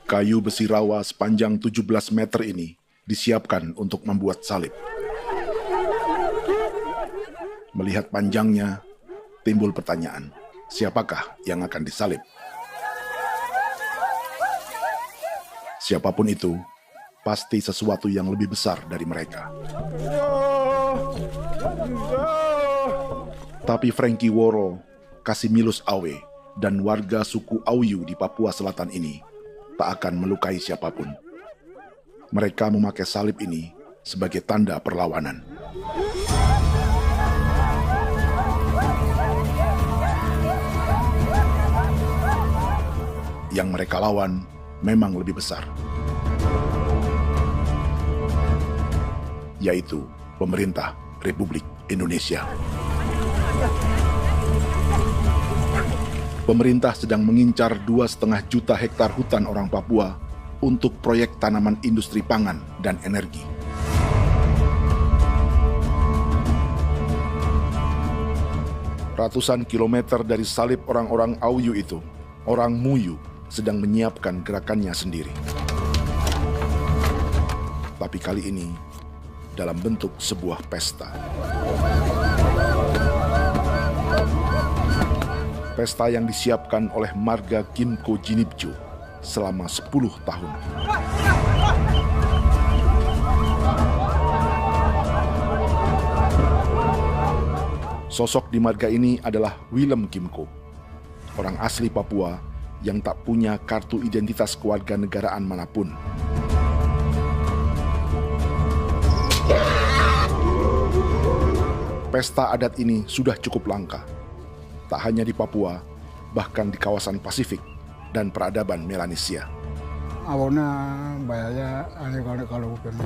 Kayu besi rawa sepanjang 17 meter ini disiapkan untuk membuat salib. Melihat panjangnya, timbul pertanyaan, siapakah yang akan disalib? Siapapun itu, pasti sesuatu yang lebih besar dari mereka. Tapi Frankie Woro, Casimilus Awe, dan warga suku Auyu di Papua Selatan ini tak akan melukai siapapun. Mereka memakai salib ini sebagai tanda perlawanan. Yang mereka lawan memang lebih besar, yaitu pemerintah Republik Indonesia. Pemerintah sedang mengincar 2,5 juta hektar hutan orang Papua untuk proyek tanaman industri pangan dan energi. Ratusan kilometer dari salib orang-orang Auyu itu, orang Muyu sedang menyiapkan gerakannya sendiri. Tapi kali ini dalam bentuk sebuah pesta. Pesta yang disiapkan oleh marga Kimco Jinibjo selama 10 tahun. Sosok di marga ini adalah Willem Kimco, orang asli Papua yang tak punya kartu identitas kewarganegaraan manapun. Pesta adat ini sudah cukup langka, tak hanya di Papua, bahkan di kawasan Pasifik dan peradaban Melanesia. Awalnya bayarnya aneh kalau bukan.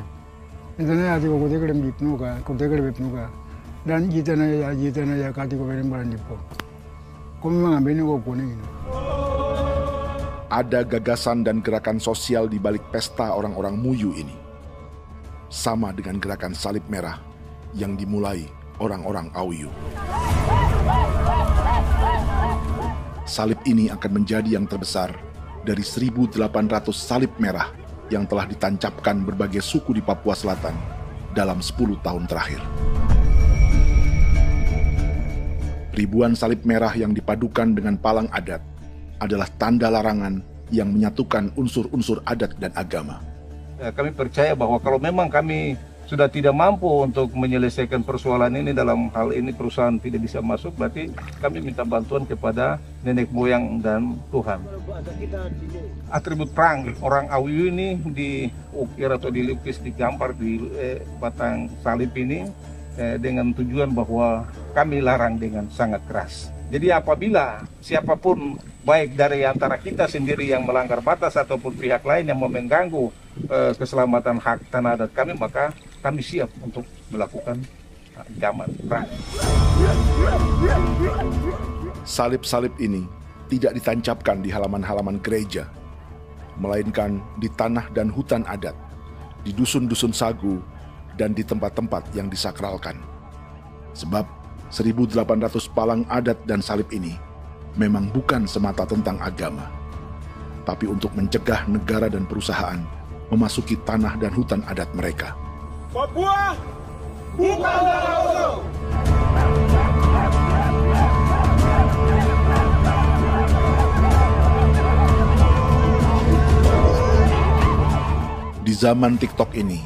Itu nih hati kau kuda kerem bipnuka, dan kita ya kati kau berem baran dipo. Kau memang ambil kau kuning. Ada gagasan dan gerakan sosial di balik pesta orang-orang Muyu ini, sama dengan gerakan salib merah yang dimulai orang-orang Auyu. Salib ini akan menjadi yang terbesar dari 1.800 salib merah yang telah ditancapkan berbagai suku di Papua Selatan dalam 10 tahun terakhir. Ribuan salib merah yang dipadukan dengan palang adat adalah tanda larangan yang menyatukan unsur-unsur adat dan agama. Kami percaya bahwa kalau memang kami sudah tidak mampu untuk menyelesaikan persoalan ini, dalam hal ini perusahaan tidak bisa masuk, berarti kami minta bantuan kepada nenek moyang dan Tuhan. Atribut perang orang Auyu ini diukir atau dilukis, digambar di batang salib ini dengan tujuan bahwa kami larang dengan sangat keras. Jadi apabila siapapun, baik dari antara kita sendiri yang melanggar batas ataupun pihak lain yang mau mengganggu keselamatan hak tanah adat kami, maka kami siap untuk melakukan ancaman perang. Salib-salib ini tidak ditancapkan di halaman-halaman gereja, melainkan di tanah dan hutan adat, di dusun-dusun sagu, dan di tempat-tempat yang disakralkan. Sebab 1.800 palang adat dan salib ini memang bukan semata tentang agama, tapi untuk mencegah negara dan perusahaan memasuki tanah dan hutan adat mereka. Papua bukan Auyu. Di zaman TikTok ini,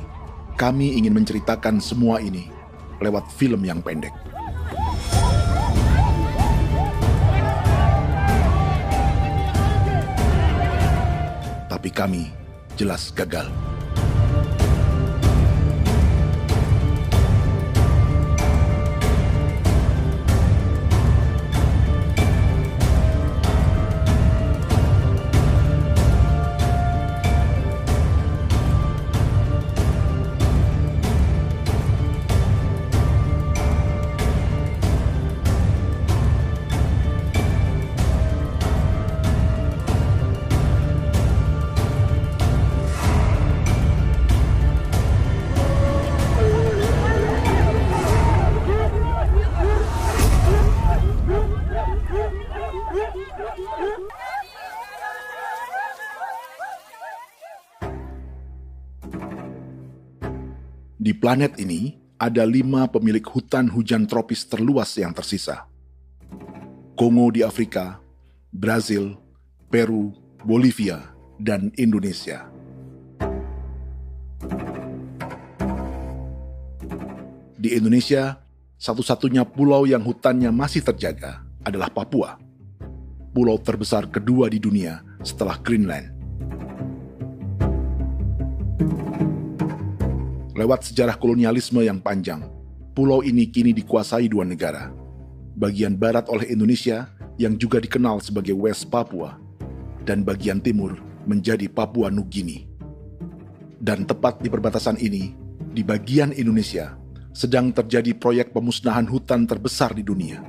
kami ingin menceritakan semua ini lewat film yang pendek. Tapi kami jelas gagal. Di planet ini, ada 5 pemilik hutan hujan tropis terluas yang tersisa. Kongo di Afrika, Brazil, Peru, Bolivia, dan Indonesia. Di Indonesia, satu-satunya pulau yang hutannya masih terjaga adalah Papua, pulau terbesar kedua di dunia setelah Greenland. Lewat sejarah kolonialisme yang panjang, pulau ini kini dikuasai 2 negara. Bagian barat oleh Indonesia yang juga dikenal sebagai West Papua, dan bagian timur menjadi Papua Nugini. Dan tepat di perbatasan ini, di bagian Indonesia, sedang terjadi proyek pemusnahan hutan terbesar di dunia.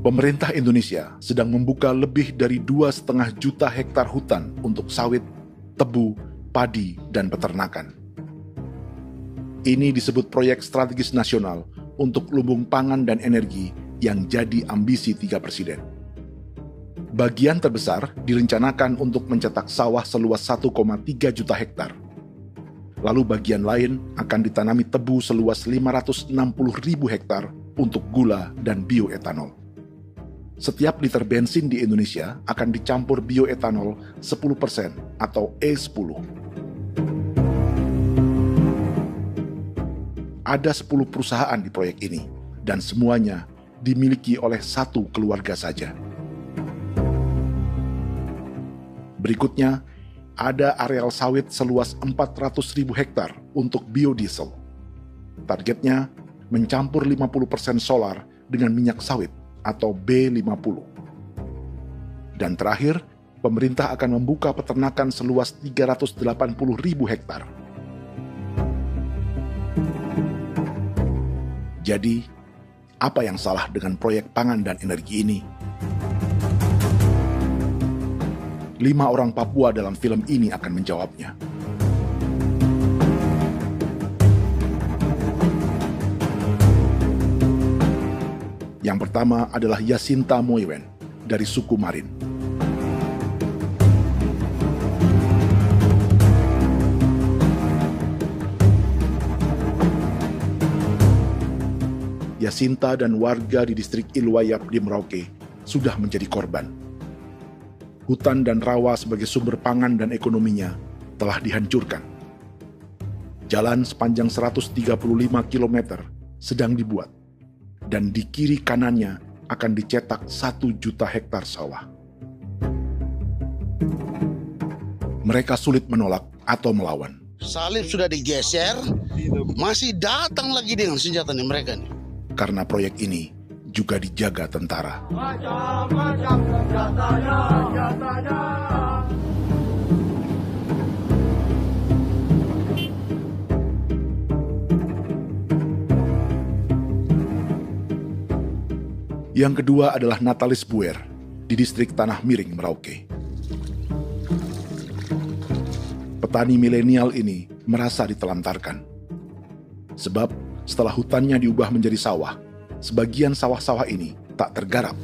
Pemerintah Indonesia sedang membuka lebih dari 2,5 juta hektar hutan untuk sawit, tebu, padi, dan peternakan. Ini disebut proyek strategis nasional untuk lumbung pangan dan energi yang jadi ambisi 3 presiden. Bagian terbesar direncanakan untuk mencetak sawah seluas 1,3 juta hektar. Lalu bagian lain akan ditanami tebu seluas 560.000 hektar untuk gula dan bioetanol. Setiap liter bensin di Indonesia akan dicampur bioetanol 10% atau E10. Ada 10 perusahaan di proyek ini, dan semuanya dimiliki oleh 1 keluarga saja. Berikutnya, ada areal sawit seluas 400.000 hektar untuk biodiesel. Targetnya mencampur 50% solar dengan minyak sawit atau B50. Dan terakhir, pemerintah akan membuka peternakan seluas 380.000 hektar. Jadi, apa yang salah dengan proyek pangan dan energi ini? 5 orang Papua dalam film ini akan menjawabnya. Yang pertama adalah Yasinta Moiwen dari suku Marin. Yasinta dan warga di distrik Ilwayap di Merauke sudah menjadi korban. Hutan dan rawa sebagai sumber pangan dan ekonominya telah dihancurkan. Jalan sepanjang 135 km sedang dibuat, dan di kiri kanannya akan dicetak 1 juta hektar sawah. Mereka sulit menolak atau melawan. Salib sudah digeser, masih datang lagi dengan senjatanya mereka nih. Karena proyek ini juga dijaga tentara. Macam-macam senjatanya. Yang kedua adalah Natalis Buer di distrik Tanah Miring, Merauke. Petani milenial ini merasa ditelantarkan. Sebab setelah hutannya diubah menjadi sawah, sebagian sawah-sawah ini tak tergarap.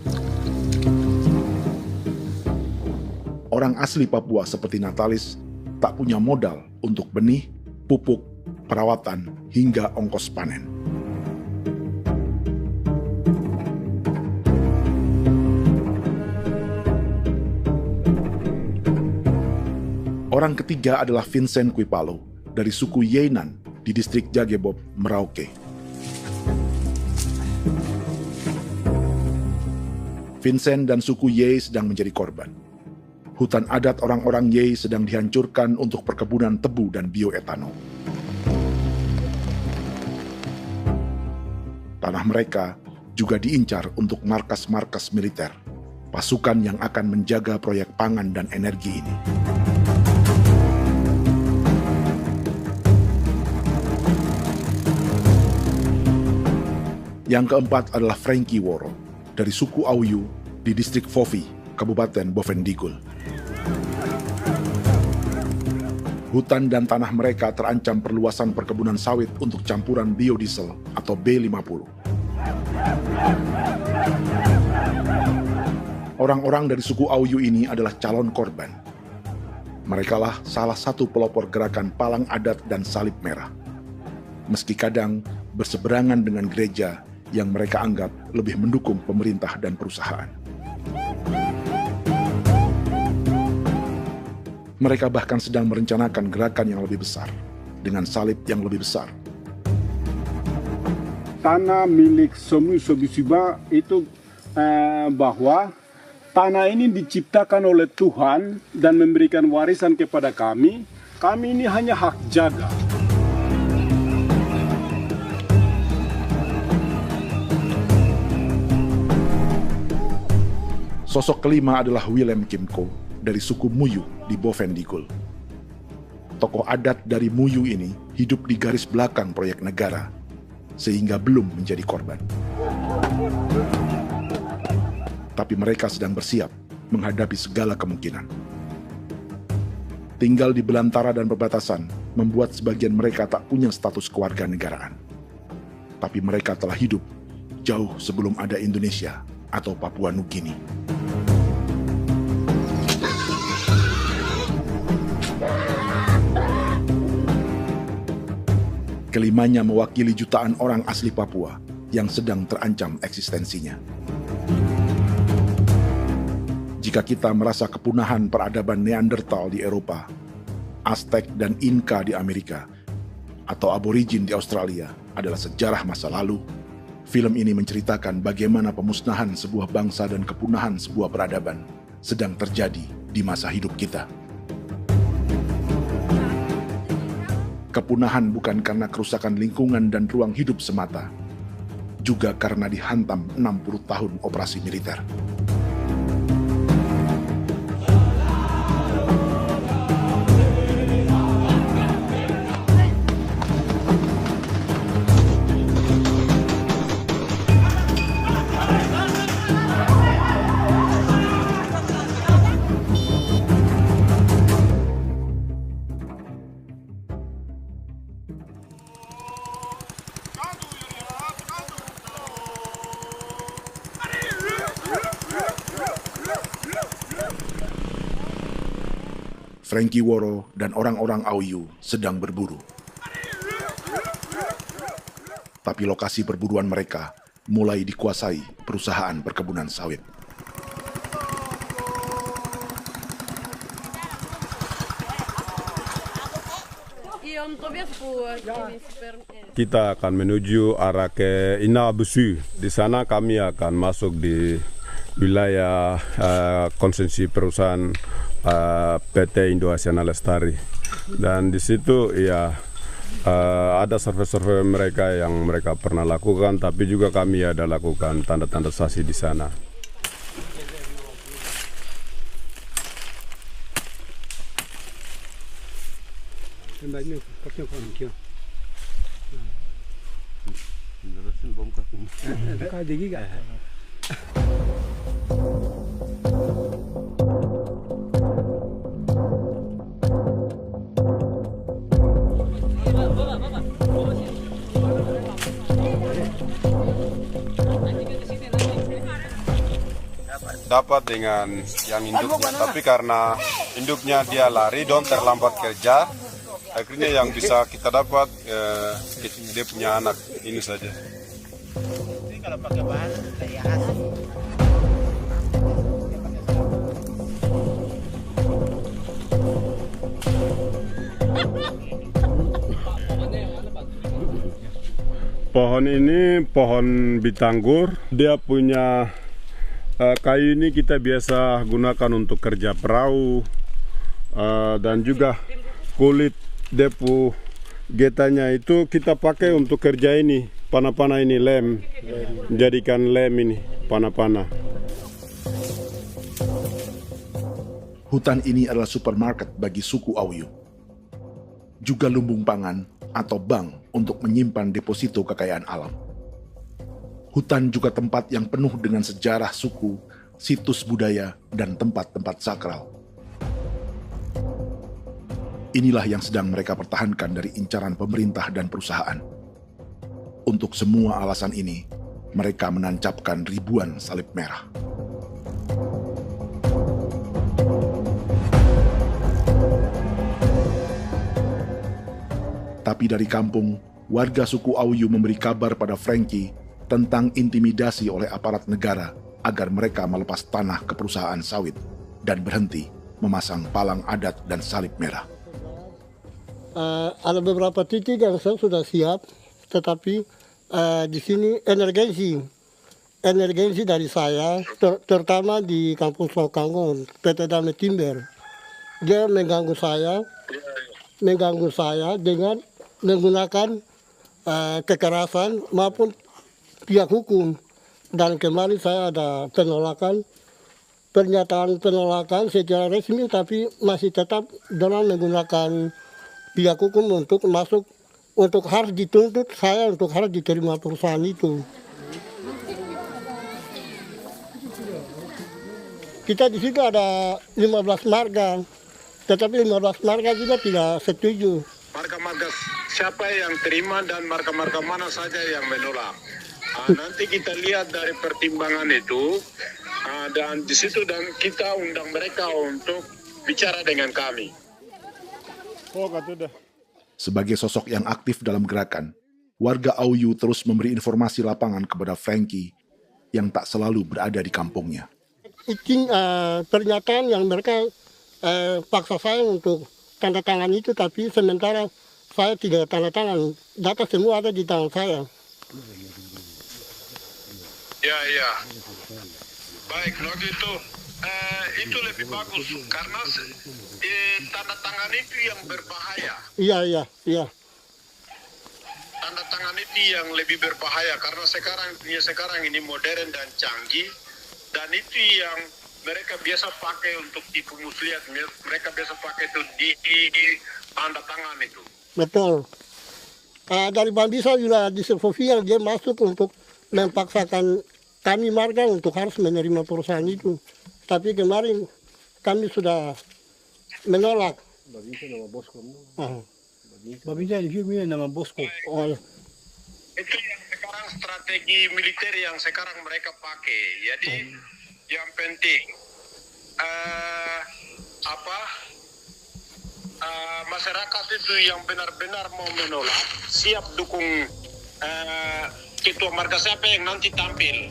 Orang asli Papua seperti Natalis tak punya modal untuk benih, pupuk, perawatan, hingga ongkos panen. Orang ketiga adalah Vincent Kuipalo dari suku Yenan di distrik Jagebob, Merauke. Vincent dan suku Ye sedang menjadi korban. Hutan adat orang-orang Ye sedang dihancurkan untuk perkebunan tebu dan bioetanol. Tanah mereka juga diincar untuk markas-markas militer, pasukan yang akan menjaga proyek pangan dan energi ini. Yang keempat adalah Frankie Woro dari suku Auyu di distrik Fofi, Kabupaten Bovendigul. Hutan dan tanah mereka terancam perluasan perkebunan sawit untuk campuran biodiesel atau B50. Orang-orang dari suku Auyu ini adalah calon korban. Merekalah salah satu pelopor gerakan Palang Adat dan Salib Merah. Meski kadang berseberangan dengan gereja yang mereka anggap lebih mendukung pemerintah dan perusahaan. Mereka bahkan sedang merencanakan gerakan yang lebih besar, dengan salib yang lebih besar. Tanah milik Somu Sobisiba itu bahwa tanah ini diciptakan oleh Tuhan dan memberikan warisan kepada kami. Kami ini hanya hak jaga. Sosok kelima adalah Willem Kimco dari suku Muyu di Bovendigul. Tokoh adat dari Muyu ini hidup di garis belakang proyek negara, sehingga belum menjadi korban. Tapi mereka sedang bersiap menghadapi segala kemungkinan. Tinggal di belantara dan perbatasan membuat sebagian mereka tak punya status kewarganegaraan. Tapi mereka telah hidup jauh sebelum ada Indonesia atau Papua Nugini. Kelimanya mewakili jutaan orang asli Papua yang sedang terancam eksistensinya. Jika kita merasa kepunahan peradaban Neanderthal di Eropa, Aztec dan Inca di Amerika, atau aborigin di Australia adalah sejarah masa lalu, film ini menceritakan bagaimana pemusnahan sebuah bangsa dan kepunahan sebuah peradaban sedang terjadi di masa hidup kita. Kepunahan bukan karena kerusakan lingkungan dan ruang hidup semata, juga karena dihantam 60 tahun operasi militer. Frankie Woro dan orang-orang Auyu sedang berburu. Tapi lokasi perburuan mereka mulai dikuasai perusahaan perkebunan sawit. Kita akan menuju arah ke Inabusu. Di sana kami akan masuk di wilayah konsesi perusahaan PT Indo Asiana Lestari, dan di situ ya ada survei-survei mereka yang mereka pernah lakukan, tapi juga kami ada lakukan tanda-tanda saksi di sana. Dapat dengan yang induknya, tapi karena induknya dia lari dan terlambat kerja, akhirnya yang bisa kita dapat dia punya anak ini saja. Kalau pakai bahan kayak hasil. Pohon ini pohon bitanggur, dia punya kayu ini kita biasa gunakan untuk kerja perahu, dan juga kulit depu getanya itu kita pakai untuk kerja ini, panah-panah ini lem, jadikan lem ini, panah-panah. Hutan ini adalah supermarket bagi suku Auyu. Juga lumbung pangan atau bank untuk menyimpan deposito kekayaan alam. Hutan juga tempat yang penuh dengan sejarah suku, situs budaya, dan tempat-tempat sakral. Inilah yang sedang mereka pertahankan dari incaran pemerintah dan perusahaan. Untuk semua alasan ini, mereka menancapkan ribuan salib merah. Tapi dari kampung, warga suku Auyu memberi kabar pada Frankie tentang intimidasi oleh aparat negara agar mereka melepas tanah ke perusahaan sawit dan berhenti memasang palang adat dan salib merah. Ada beberapa titik yang saya sudah siap, tetapi di sini emergensi dari saya, terutama di Kampung Sokangon, PT Damai Timber. Dia mengganggu saya dengan menggunakan kekerasan maupun pihak hukum. Dan kemarin saya ada pernyataan penolakan secara resmi, tapi masih tetap dengan menggunakan pihak hukum untuk masuk, untuk harus dituntut saya untuk harus diterima perusahaan itu. Kita di situ ada 15 marga, tetapi 15 marga juga tidak setuju. Marga-marga siapa yang terima dan marga-marga mana saja yang menolak. Nanti kita lihat dari pertimbangan itu, dan di situ dan kita undang mereka untuk bicara dengan kami. Sebagai sosok yang aktif dalam gerakan, warga Auyu terus memberi informasi lapangan kepada Frankie yang tak selalu berada di kampungnya. Izin pernyataan yang mereka paksa saya untuk tanda tangan itu, tapi sementara saya tidak tanda tangan. Data semua ada di tangan saya. Ya. Baik, kalau gitu itu lebih bagus karena tanda tangan itu yang berbahaya. Iya. Tanda tangan itu yang lebih berbahaya karena sekarang ini modern dan canggih, dan itu yang mereka biasa pakai untuk tipu muslihat. Mereka biasa pakai itu di tanda tangan itu. Betul. Dari Bambisa juga di Sofia dia masuk untuk memaksakan kami marga untuk harus menerima perusahaan itu. Tapi kemarin kami sudah menolak. Babinsa nama bosku. Babinsa ini nama bosku. Itu yang sekarang strategi militer yang sekarang mereka pakai. Jadi yang penting masyarakat itu yang benar-benar mau menolak siap dukung ketua marga siapa yang nanti tampil.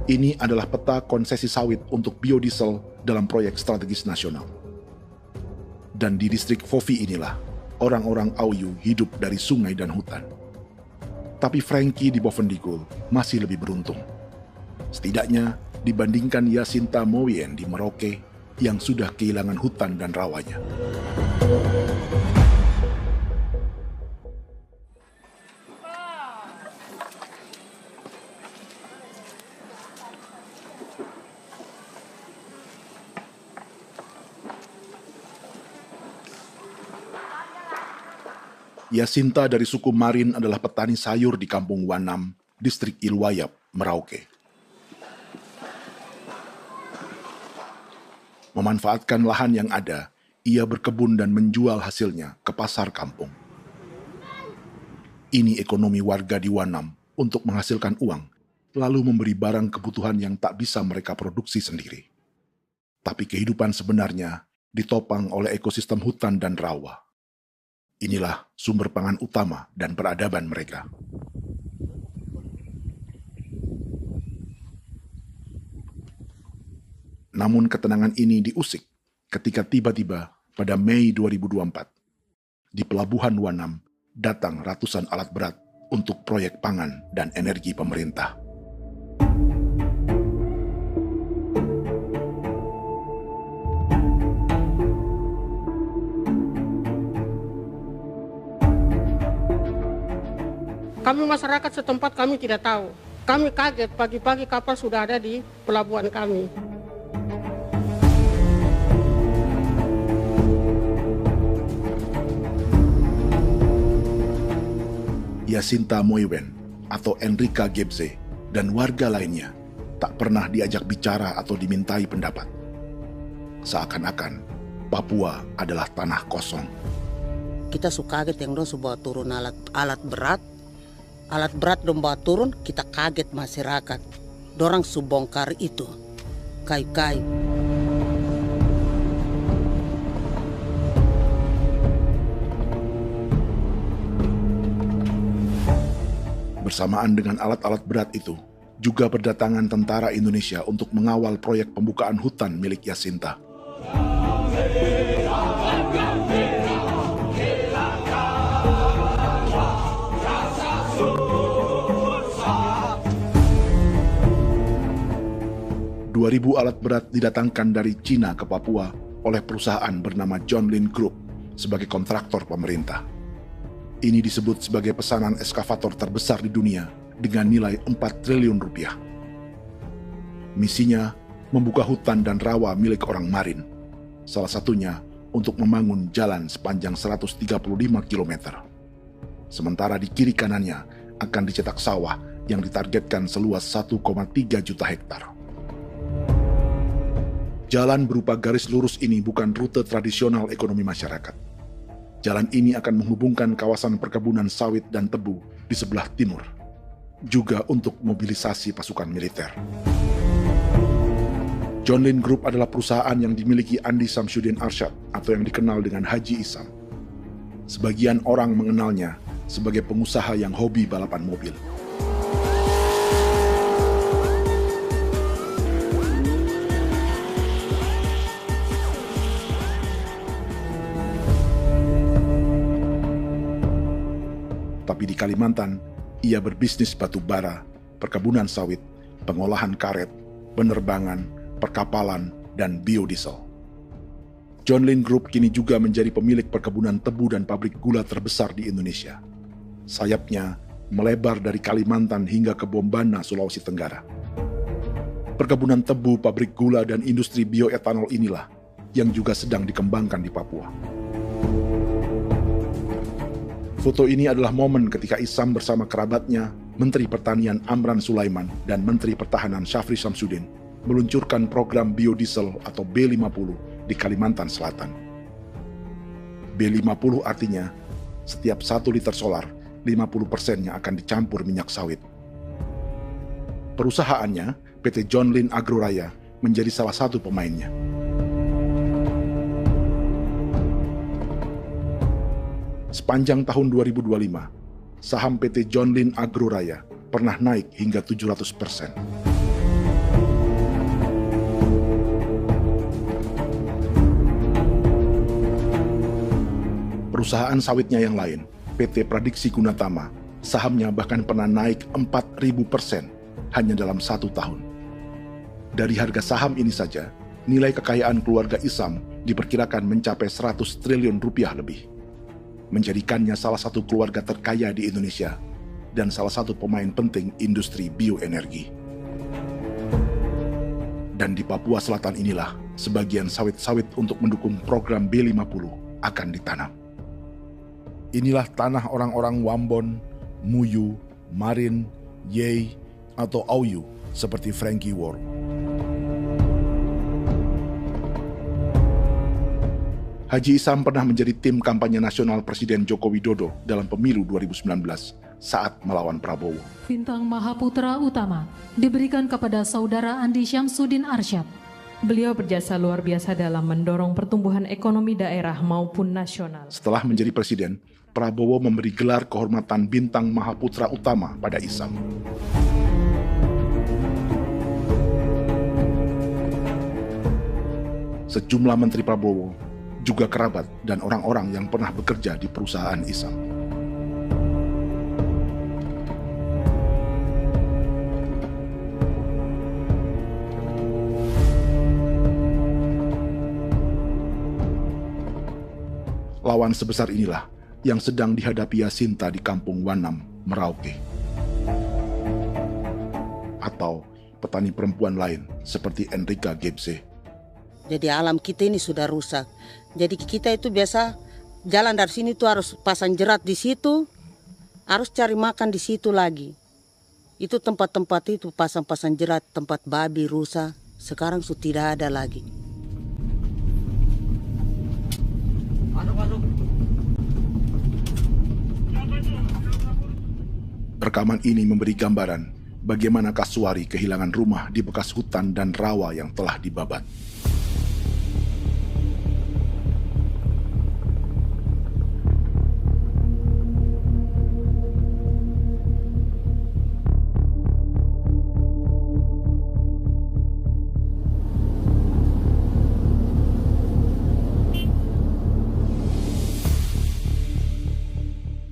Ini adalah peta konsesi sawit untuk biodiesel dalam proyek strategis nasional. Dan di distrik Fofi inilah, orang-orang Auyu hidup dari sungai dan hutan. Tapi Frankie di Bovendigul masih lebih beruntung. Setidaknya dibandingkan Yasinta Mowien di Merauke yang sudah kehilangan hutan dan rawanya. Yasinta dari suku Marin adalah petani sayur di Kampung Wanam, distrik Ilwayap, Merauke. Memanfaatkan lahan yang ada, ia berkebun dan menjual hasilnya ke pasar kampung. Ini ekonomi warga di Wanam untuk menghasilkan uang, lalu memberi barang kebutuhan yang tak bisa mereka produksi sendiri. Tapi kehidupan sebenarnya ditopang oleh ekosistem hutan dan rawa. Inilah sumber pangan utama dan peradaban mereka. Namun ketenangan ini diusik ketika tiba-tiba pada Mei 2024, di Pelabuhan Wanam datang ratusan alat berat untuk proyek pangan dan energi pemerintah. Kami masyarakat setempat kami tidak tahu. Kami kaget pagi-pagi kapal sudah ada di pelabuhan kami. Yasinta Mowien atau Enrika Gebze dan warga lainnya tak pernah diajak bicara atau dimintai pendapat. Seakan-akan Papua adalah tanah kosong. Kita suka kaget yang dong bawa turun alat berat dong bawa turun, kita kaget masyarakat. Dorang subongkar itu kayu-kayu. Bersamaan dengan alat-alat berat itu, juga berdatangan tentara Indonesia untuk mengawal proyek pembukaan hutan milik Jacinta. Ribu alat berat didatangkan dari Cina ke Papua oleh perusahaan bernama John Lin Group sebagai kontraktor pemerintah. Ini disebut sebagai pesanan eskavator terbesar di dunia dengan nilai 4 triliun rupiah. Misinya membuka hutan dan rawa milik orang Marin, salah satunya untuk membangun jalan sepanjang 135 km. Sementara di kiri kanannya akan dicetak sawah yang ditargetkan seluas 1,3 juta hektar. Jalan berupa garis lurus ini bukan rute tradisional ekonomi masyarakat. Jalan ini akan menghubungkan kawasan perkebunan sawit dan tebu di sebelah timur, juga untuk mobilisasi pasukan militer. John Lin Group adalah perusahaan yang dimiliki Andi Samsudin Arsyad atau yang dikenal dengan Haji Isam. Sebagian orang mengenalnya sebagai pengusaha yang hobi balapan mobil. Tapi di Kalimantan, ia berbisnis batu bara, perkebunan sawit, pengolahan karet, penerbangan, perkapalan, dan biodiesel. John Lin Group kini juga menjadi pemilik perkebunan tebu dan pabrik gula terbesar di Indonesia. Sayapnya melebar dari Kalimantan hingga ke Bombana, Sulawesi Tenggara. Perkebunan tebu, pabrik gula, dan industri bioetanol inilah yang juga sedang dikembangkan di Papua. Foto ini adalah momen ketika Isam bersama kerabatnya, Menteri Pertanian Amran Sulaiman dan Menteri Pertahanan Syafri Samsudin, meluncurkan program biodiesel atau B50 di Kalimantan Selatan. B50 artinya, setiap 1 liter solar, 50%-nya akan dicampur minyak sawit. Perusahaannya, PT John Lin Agroraya, menjadi salah satu pemainnya. Sepanjang tahun 2025, saham PT John Lin Agroraya pernah naik hingga 700%. Perusahaan sawitnya yang lain, PT Pradiksi Gunatama, sahamnya bahkan pernah naik 4.000% hanya dalam 1 tahun. Dari harga saham ini saja, nilai kekayaan keluarga Isam diperkirakan mencapai 100 triliun rupiah lebih, menjadikannya salah satu keluarga terkaya di Indonesia dan salah satu pemain penting industri bioenergi. Dan di Papua Selatan inilah sebagian sawit-sawit untuk mendukung program B50 akan ditanam. Inilah tanah orang-orang Wambon, Muyu, Marin, Yei, atau Auyu seperti Frankie Ward. Haji Isam pernah menjadi tim kampanye nasional Presiden Joko Widodo dalam pemilu 2019 saat melawan Prabowo. Bintang Mahaputra Utama diberikan kepada Saudara Andi Syamsuddin Arsyad. Beliau berjasa luar biasa dalam mendorong pertumbuhan ekonomi daerah maupun nasional. Setelah menjadi presiden, Prabowo memberi gelar kehormatan Bintang Mahaputra Utama pada Isam. Sejumlah menteri Prabowo, juga kerabat dan orang-orang yang pernah bekerja di perusahaan Isam. Lawan sebesar inilah yang sedang dihadapi Jacinta di kampung Wanam, Merauke. Atau petani perempuan lain seperti Enrika Gebse. Jadi alam kita ini sudah rusak. Jadi kita itu biasa jalan dari sini tuh harus pasang jerat di situ, harus cari makan di situ lagi. Itu tempat-tempat itu pasang-pasang jerat, tempat babi, rusa, sekarang sudah tidak ada lagi. Rekaman ini memberi gambaran bagaimana Kasuari kehilangan rumah di bekas hutan dan rawa yang telah dibabat.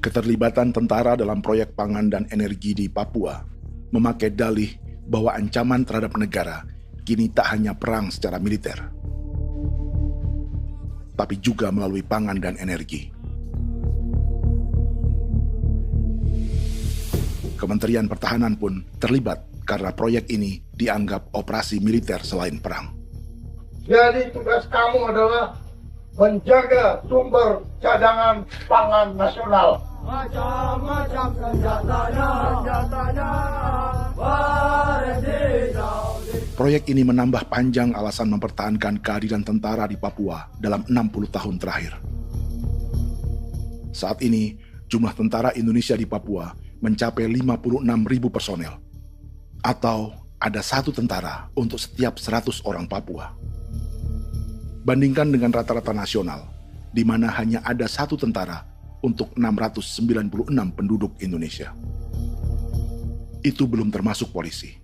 Keterlibatan tentara dalam proyek pangan dan energi di Papua memakai dalih bahwa ancaman terhadap negara kini tak hanya perang secara militer, tapi juga melalui pangan dan energi. Kementerian Pertahanan pun terlibat karena proyek ini dianggap operasi militer selain perang. Jadi tugas kamu adalah menjaga sumber cadangan pangan nasional. Macam-macam senjatanya, Proyek ini menambah panjang alasan mempertahankan kehadiran tentara di Papua dalam 60 tahun terakhir. Saat ini, jumlah tentara Indonesia di Papua mencapai 56.000 personel, atau ada 1 tentara untuk setiap 100 orang Papua. Bandingkan dengan rata-rata nasional, di mana hanya ada 1 tentara untuk 696 penduduk Indonesia. Itu belum termasuk polisi.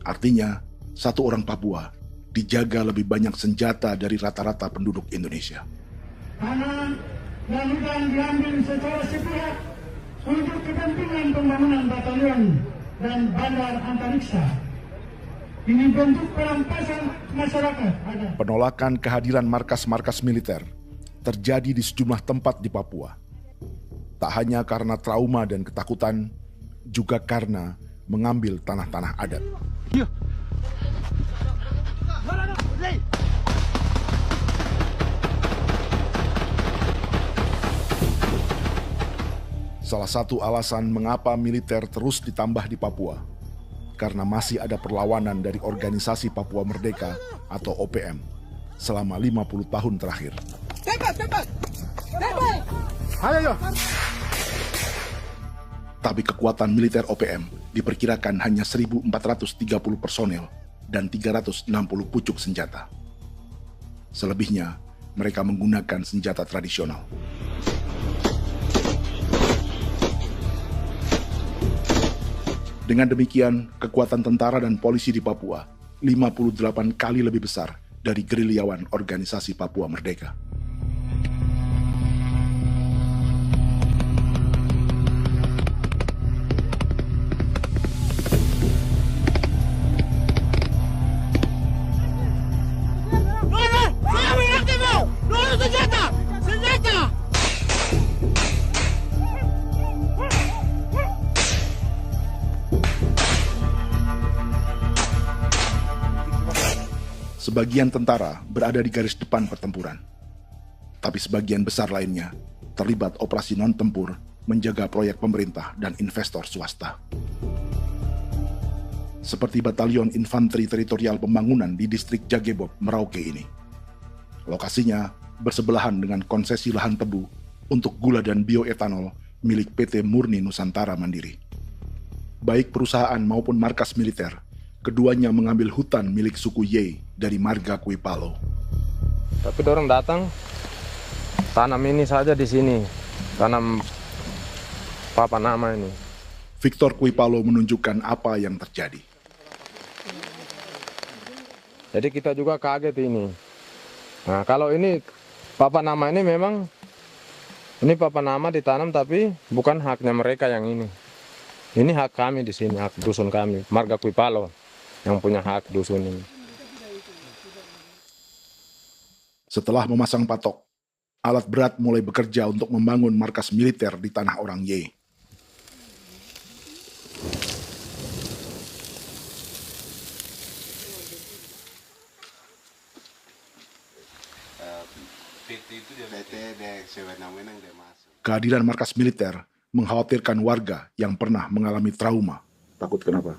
Artinya, 1 orang Papua dijaga lebih banyak senjata dari rata-rata penduduk Indonesia. Tanah dan hutan diambil secara sepihak untuk kepentingan pembangunan batalion dan bandar antariksa. Ini bentuk perampasan masyarakat. Penolakan kehadiran markas-markas militer terjadi di sejumlah tempat di Papua. Tak hanya karena trauma dan ketakutan, juga karena mengambil tanah-tanah adat. Salah satu alasan mengapa militer terus ditambah di Papua, karena masih ada perlawanan dari Organisasi Papua Merdeka atau OPM selama 50 tahun terakhir. Ayo. Tapi kekuatan militer OPM diperkirakan hanya 1.430 personel dan 360 pucuk senjata. Selebihnya, mereka menggunakan senjata tradisional. Dengan demikian, kekuatan tentara dan polisi di Papua 58 kali lebih besar dari gerilyawan Organisasi Papua Merdeka. Sebagian tentara berada di garis depan pertempuran, tapi sebagian besar lainnya terlibat operasi non-tempur menjaga proyek pemerintah dan investor swasta. Seperti Batalion Infanteri Teritorial Pembangunan di distrik Jagebob, Merauke ini. Lokasinya bersebelahan dengan konsesi lahan tebu untuk gula dan bioetanol milik PT Murni Nusantara Mandiri. Baik perusahaan maupun markas militer, keduanya mengambil hutan milik suku Ye dari marga Kuipalo. Tapi dorong datang, tanam ini saja di sini, tanam Papa Nama ini. Victor Kuipalo menunjukkan apa yang terjadi. Jadi kita juga kaget ini. Nah, kalau ini Papa Nama ini memang, ini Papa Nama ditanam tapi bukan haknya mereka yang ini. Ini hak kami di sini, hak dusun kami, marga Kuipalo yang punya hak dusun ini. Setelah memasang patok, alat berat mulai bekerja untuk membangun markas militer di tanah orang Ye. Kehadiran markas militer mengkhawatirkan warga yang pernah mengalami trauma. Takut kenapa?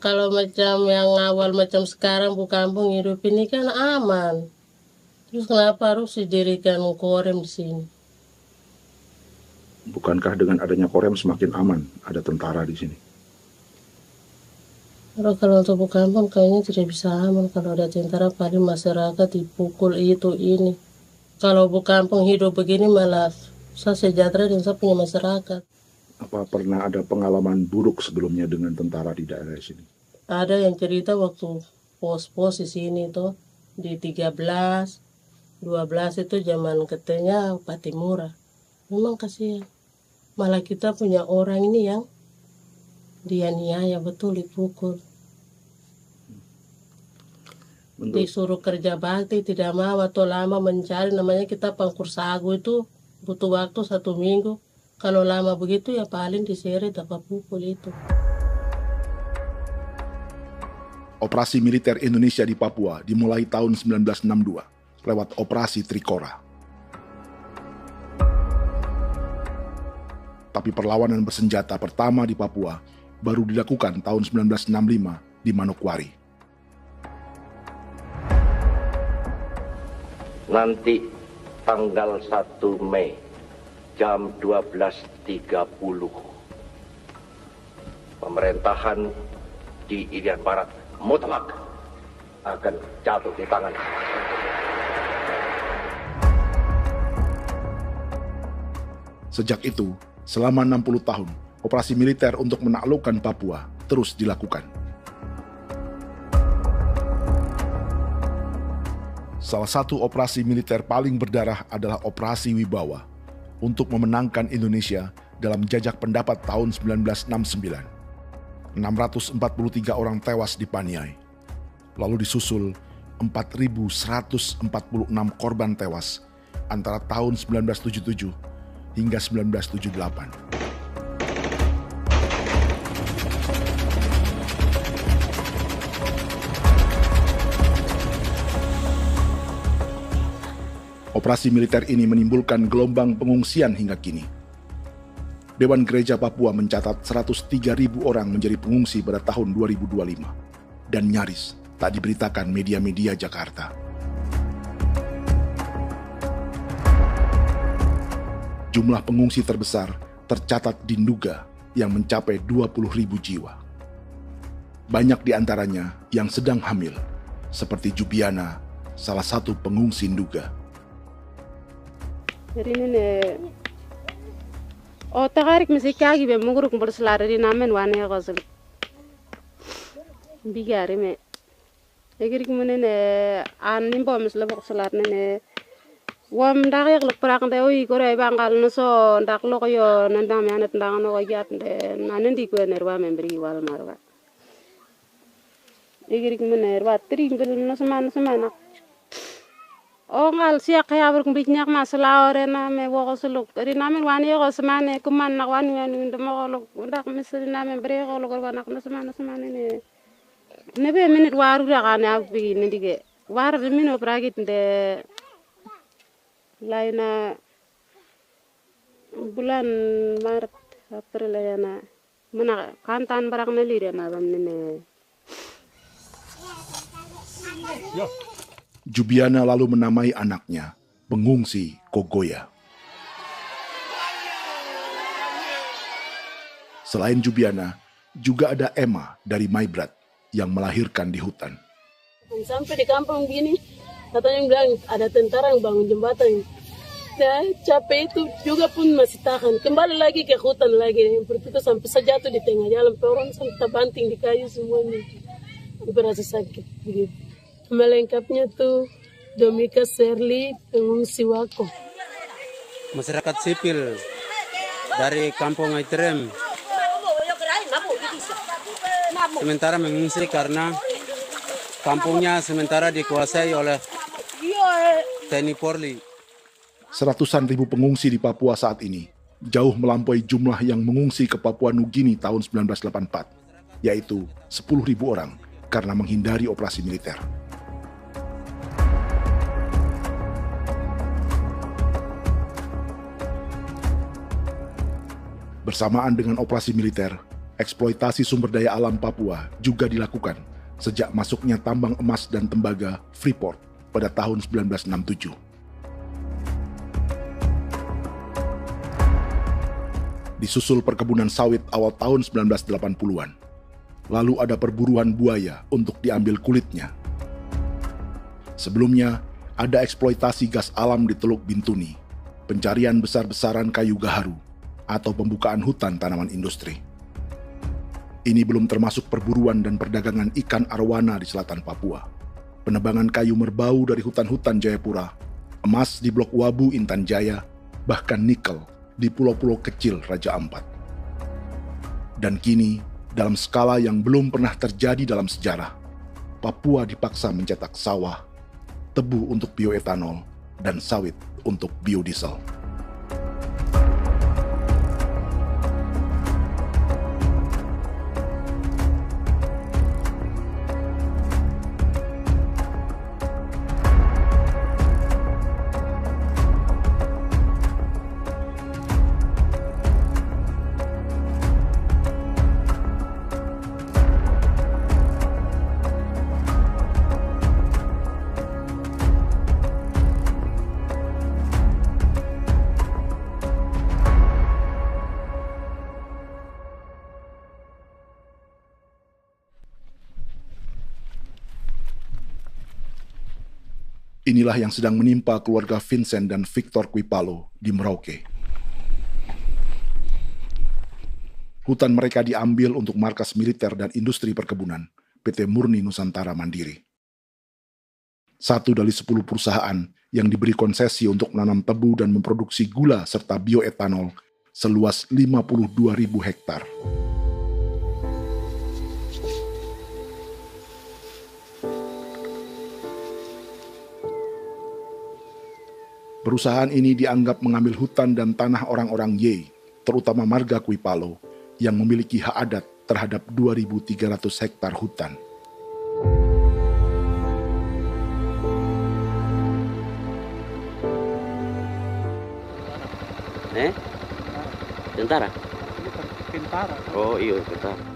Kalau macam yang awal macam sekarang bu kampung hidup ini kan aman. Terus kenapa harus didirikan korem di sini? Bukankah dengan adanya Korem semakin aman ada tentara di sini? Kalau untuk kampung kayaknya tidak bisa aman kalau ada tentara, paling masyarakat dipukul itu ini. Kalau kampung hidup begini malah saya sejahtera dan saya punya masyarakat. Apa pernah ada pengalaman buruk sebelumnya dengan tentara di daerah sini? Ada yang cerita waktu pos-pos di sini tuh di 13, 12 itu zaman katanya Patimura. Memang kasihan. Malah kita punya orang ini yang dianiaya betul, dipukul. Disuruh kerja bakti tidak mau atau lama mencari, namanya kita pangkur sagu itu butuh waktu 1 minggu. Kalau lama begitu ya paling diseret apa pukul itu. Operasi militer Indonesia di Papua dimulai tahun 1962 lewat Operasi Trikora. Tapi perlawanan bersenjata pertama di Papua baru dilakukan tahun 1965 di Manokwari. Nanti tanggal 1 Mei jam 12.30 pemerintahan di Irian Barat mutlak akan jatuh di tangan. Sejak itu, selama 60 tahun, operasi militer untuk menaklukkan Papua terus dilakukan. Salah satu operasi militer paling berdarah adalah Operasi Wibawa untuk memenangkan Indonesia dalam jajak pendapat tahun 1969. 643 orang tewas di Paniai. Lalu disusul 4.146 korban tewas antara tahun 1977 hingga 1978. Operasi militer ini menimbulkan gelombang pengungsian hingga kini. Dewan Gereja Papua mencatat 103.000 orang menjadi pengungsi pada tahun 2025 dan nyaris tak diberitakan media-media Jakarta. Jumlah pengungsi terbesar tercatat di Nduga yang mencapai 20.000 jiwa. Banyak di antaranya yang sedang hamil, seperti Jubiana, salah satu pengungsi Nduga. O tagarik misi kagi be muguruk berselari di namen wane gosem bigari me egirik munene an nimbo misle berselar nene wam dagyak lek prak de oi gore bangal no so ndak lo yo nandam yanet ndang no gat de nanen di ko nerwa membri wal marwa egirik munene wa tringel no semana o ngal siak ya ber kumbik nyak masala ore na me wo suluk ri namen wani go semane kuman nak wani wani ndemo lo ndak misri namen bre go lo nak no semana ne be minit waru ra kana bi ne dige war de mino pragit de laina bulan Maret April ya na mana kantan barang ne lire na bam ne Jubiana lalu menamai anaknya pengungsi Kogoya. Selain Jubiana, juga ada Emma dari Maibrat yang melahirkan di hutan. Sampai di kampung gini, katanya bilang ada tentara yang bangun jembatan. Saya capek itu juga pun masih tahan. Kembali lagi ke hutan lagi. Itu sampai saya jatuh di tengah jalan. Orang sampai terbanting di kayu semuanya. Berasa sakit begitu. Melengkapnya tuh Domika Serli, pengungsi Wako. Masyarakat sipil dari Kampung Aitrem sementara mengungsi karena kampungnya sementara dikuasai oleh TNI Polri. Seratusan ribu pengungsi di Papua saat ini jauh melampaui jumlah yang mengungsi ke Papua Nugini tahun 1984, yaitu 10.000 orang karena menghindari operasi militer. Bersamaan dengan operasi militer, eksploitasi sumber daya alam Papua juga dilakukan sejak masuknya tambang emas dan tembaga Freeport pada tahun 1967. Disusul perkebunan sawit awal tahun 1980-an. Lalu ada perburuan buaya untuk diambil kulitnya. Sebelumnya, ada eksploitasi gas alam di Teluk Bintuni, pencarian besar-besaran kayu gaharu, atau pembukaan hutan tanaman industri. Ini belum termasuk perburuan dan perdagangan ikan arwana di selatan Papua, penebangan kayu merbau dari hutan-hutan Jayapura, emas di Blok Wabu Intan Jaya, bahkan nikel di pulau-pulau kecil Raja Ampat. Dan kini, dalam skala yang belum pernah terjadi dalam sejarah, Papua dipaksa mencetak sawah, tebu untuk bioetanol, dan sawit untuk biodiesel. Inilah yang sedang menimpa keluarga Vincent dan Victor Kuipalo di Merauke. Hutan mereka diambil untuk markas militer dan industri perkebunan, PT Murni Nusantara Mandiri. 1 dari 10 perusahaan yang diberi konsesi untuk menanam tebu dan memproduksi gula serta bioetanol seluas 52.000 hektar. Perusahaan ini dianggap mengambil hutan dan tanah orang-orang Ye, terutama marga Kuipalo, yang memiliki hak adat terhadap 2.300 hektar hutan. Tentara? Tentara. Oh iya, tentara.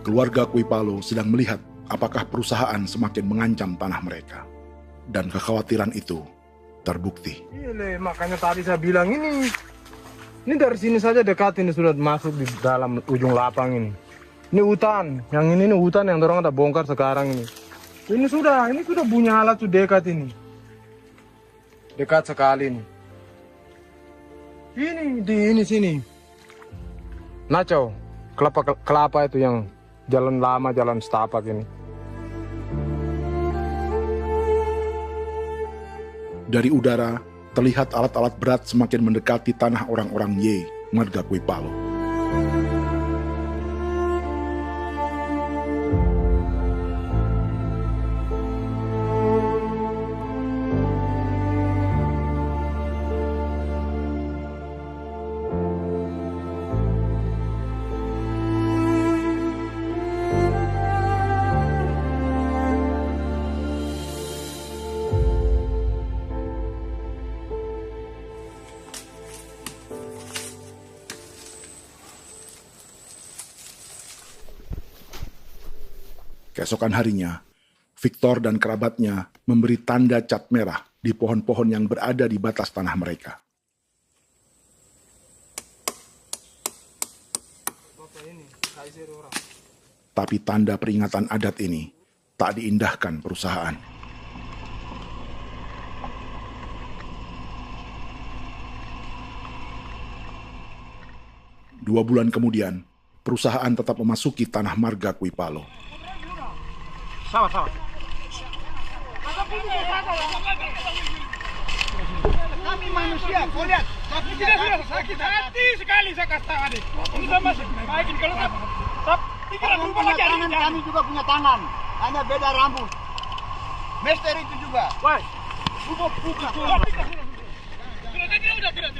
Keluarga Kuipalo sedang melihat apakah perusahaan semakin mengancam tanah mereka. Dan kekhawatiran itu terbukti. Iya, makanya tadi saya bilang ini dari sini saja dekat ini sudah masuk di dalam ujung lapang ini. Ini hutan, yang ini hutan yang dorong ada bongkar sekarang ini. Ini sudah punya alat sudah dekat ini. Dekat sekali ini. Ini di sini. Nacau, kelapa itu yang jalan lama, jalan setapak ini. Dari udara, terlihat alat-alat berat semakin mendekati tanah orang-orang Ye, marga Kuipalo. Keesokan harinya, Victor dan kerabatnya memberi tanda cat merah di pohon-pohon yang berada di batas tanah mereka. Tapi tanda peringatan adat ini tak diindahkan perusahaan. Dua bulan kemudian, perusahaan tetap memasuki tanah marga Kuipalo. Sama. Kami manusia, kau lihat. Tapi tidak sudah sakit hati sekali saya katakan. Ini sama baikin kalau pikiran berubah lagi. Kami juga punya tangan, hanya beda rambut. Mister itu juga. Woi, buka. Tidak.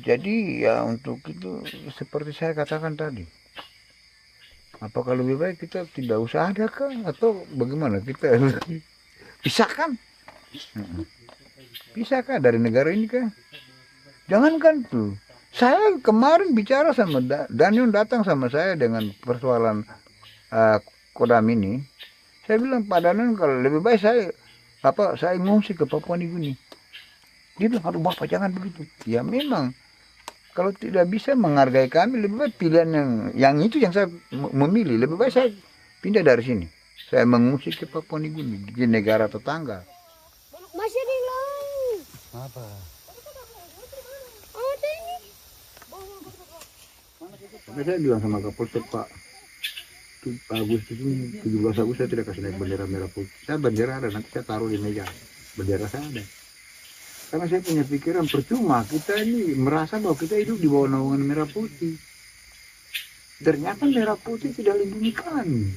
Jadi ya untuk itu seperti saya katakan tadi, apakah lebih baik kita tidak usah ada kah atau bagaimana, kita pisahkan, pisahkan dari negara ini kah? Jangankan tuh, saya kemarin bicara sama Daniel, datang sama saya dengan persoalan Kodam ini. Saya bilang, Pak Daniel, kalau lebih baik saya ngungsi ke Papua Nugini. Dia bilang, aduh Bapak jangan begitu. Ya memang, kalau tidak bisa menghargai kami, lebih baik pilihan yang itu yang saya memilih. Lebih baik saya pindah dari sini. Saya mengungsi ke Papua Nugini, di negara tetangga. Masih di laut. Apa? Ada ini. Karena saya bilang sama Kapolsek, Pak, Agustus ini, 17 Agustus saya tidak kasih naik bendera merah putih. Saya bendera ada, nanti saya taruh di meja. Bendera saya ada. Karena saya punya pikiran percuma kita ini merasa bahwa kita hidup di bawah naungan merah putih. Ternyata merah putih tidak lindungi kami.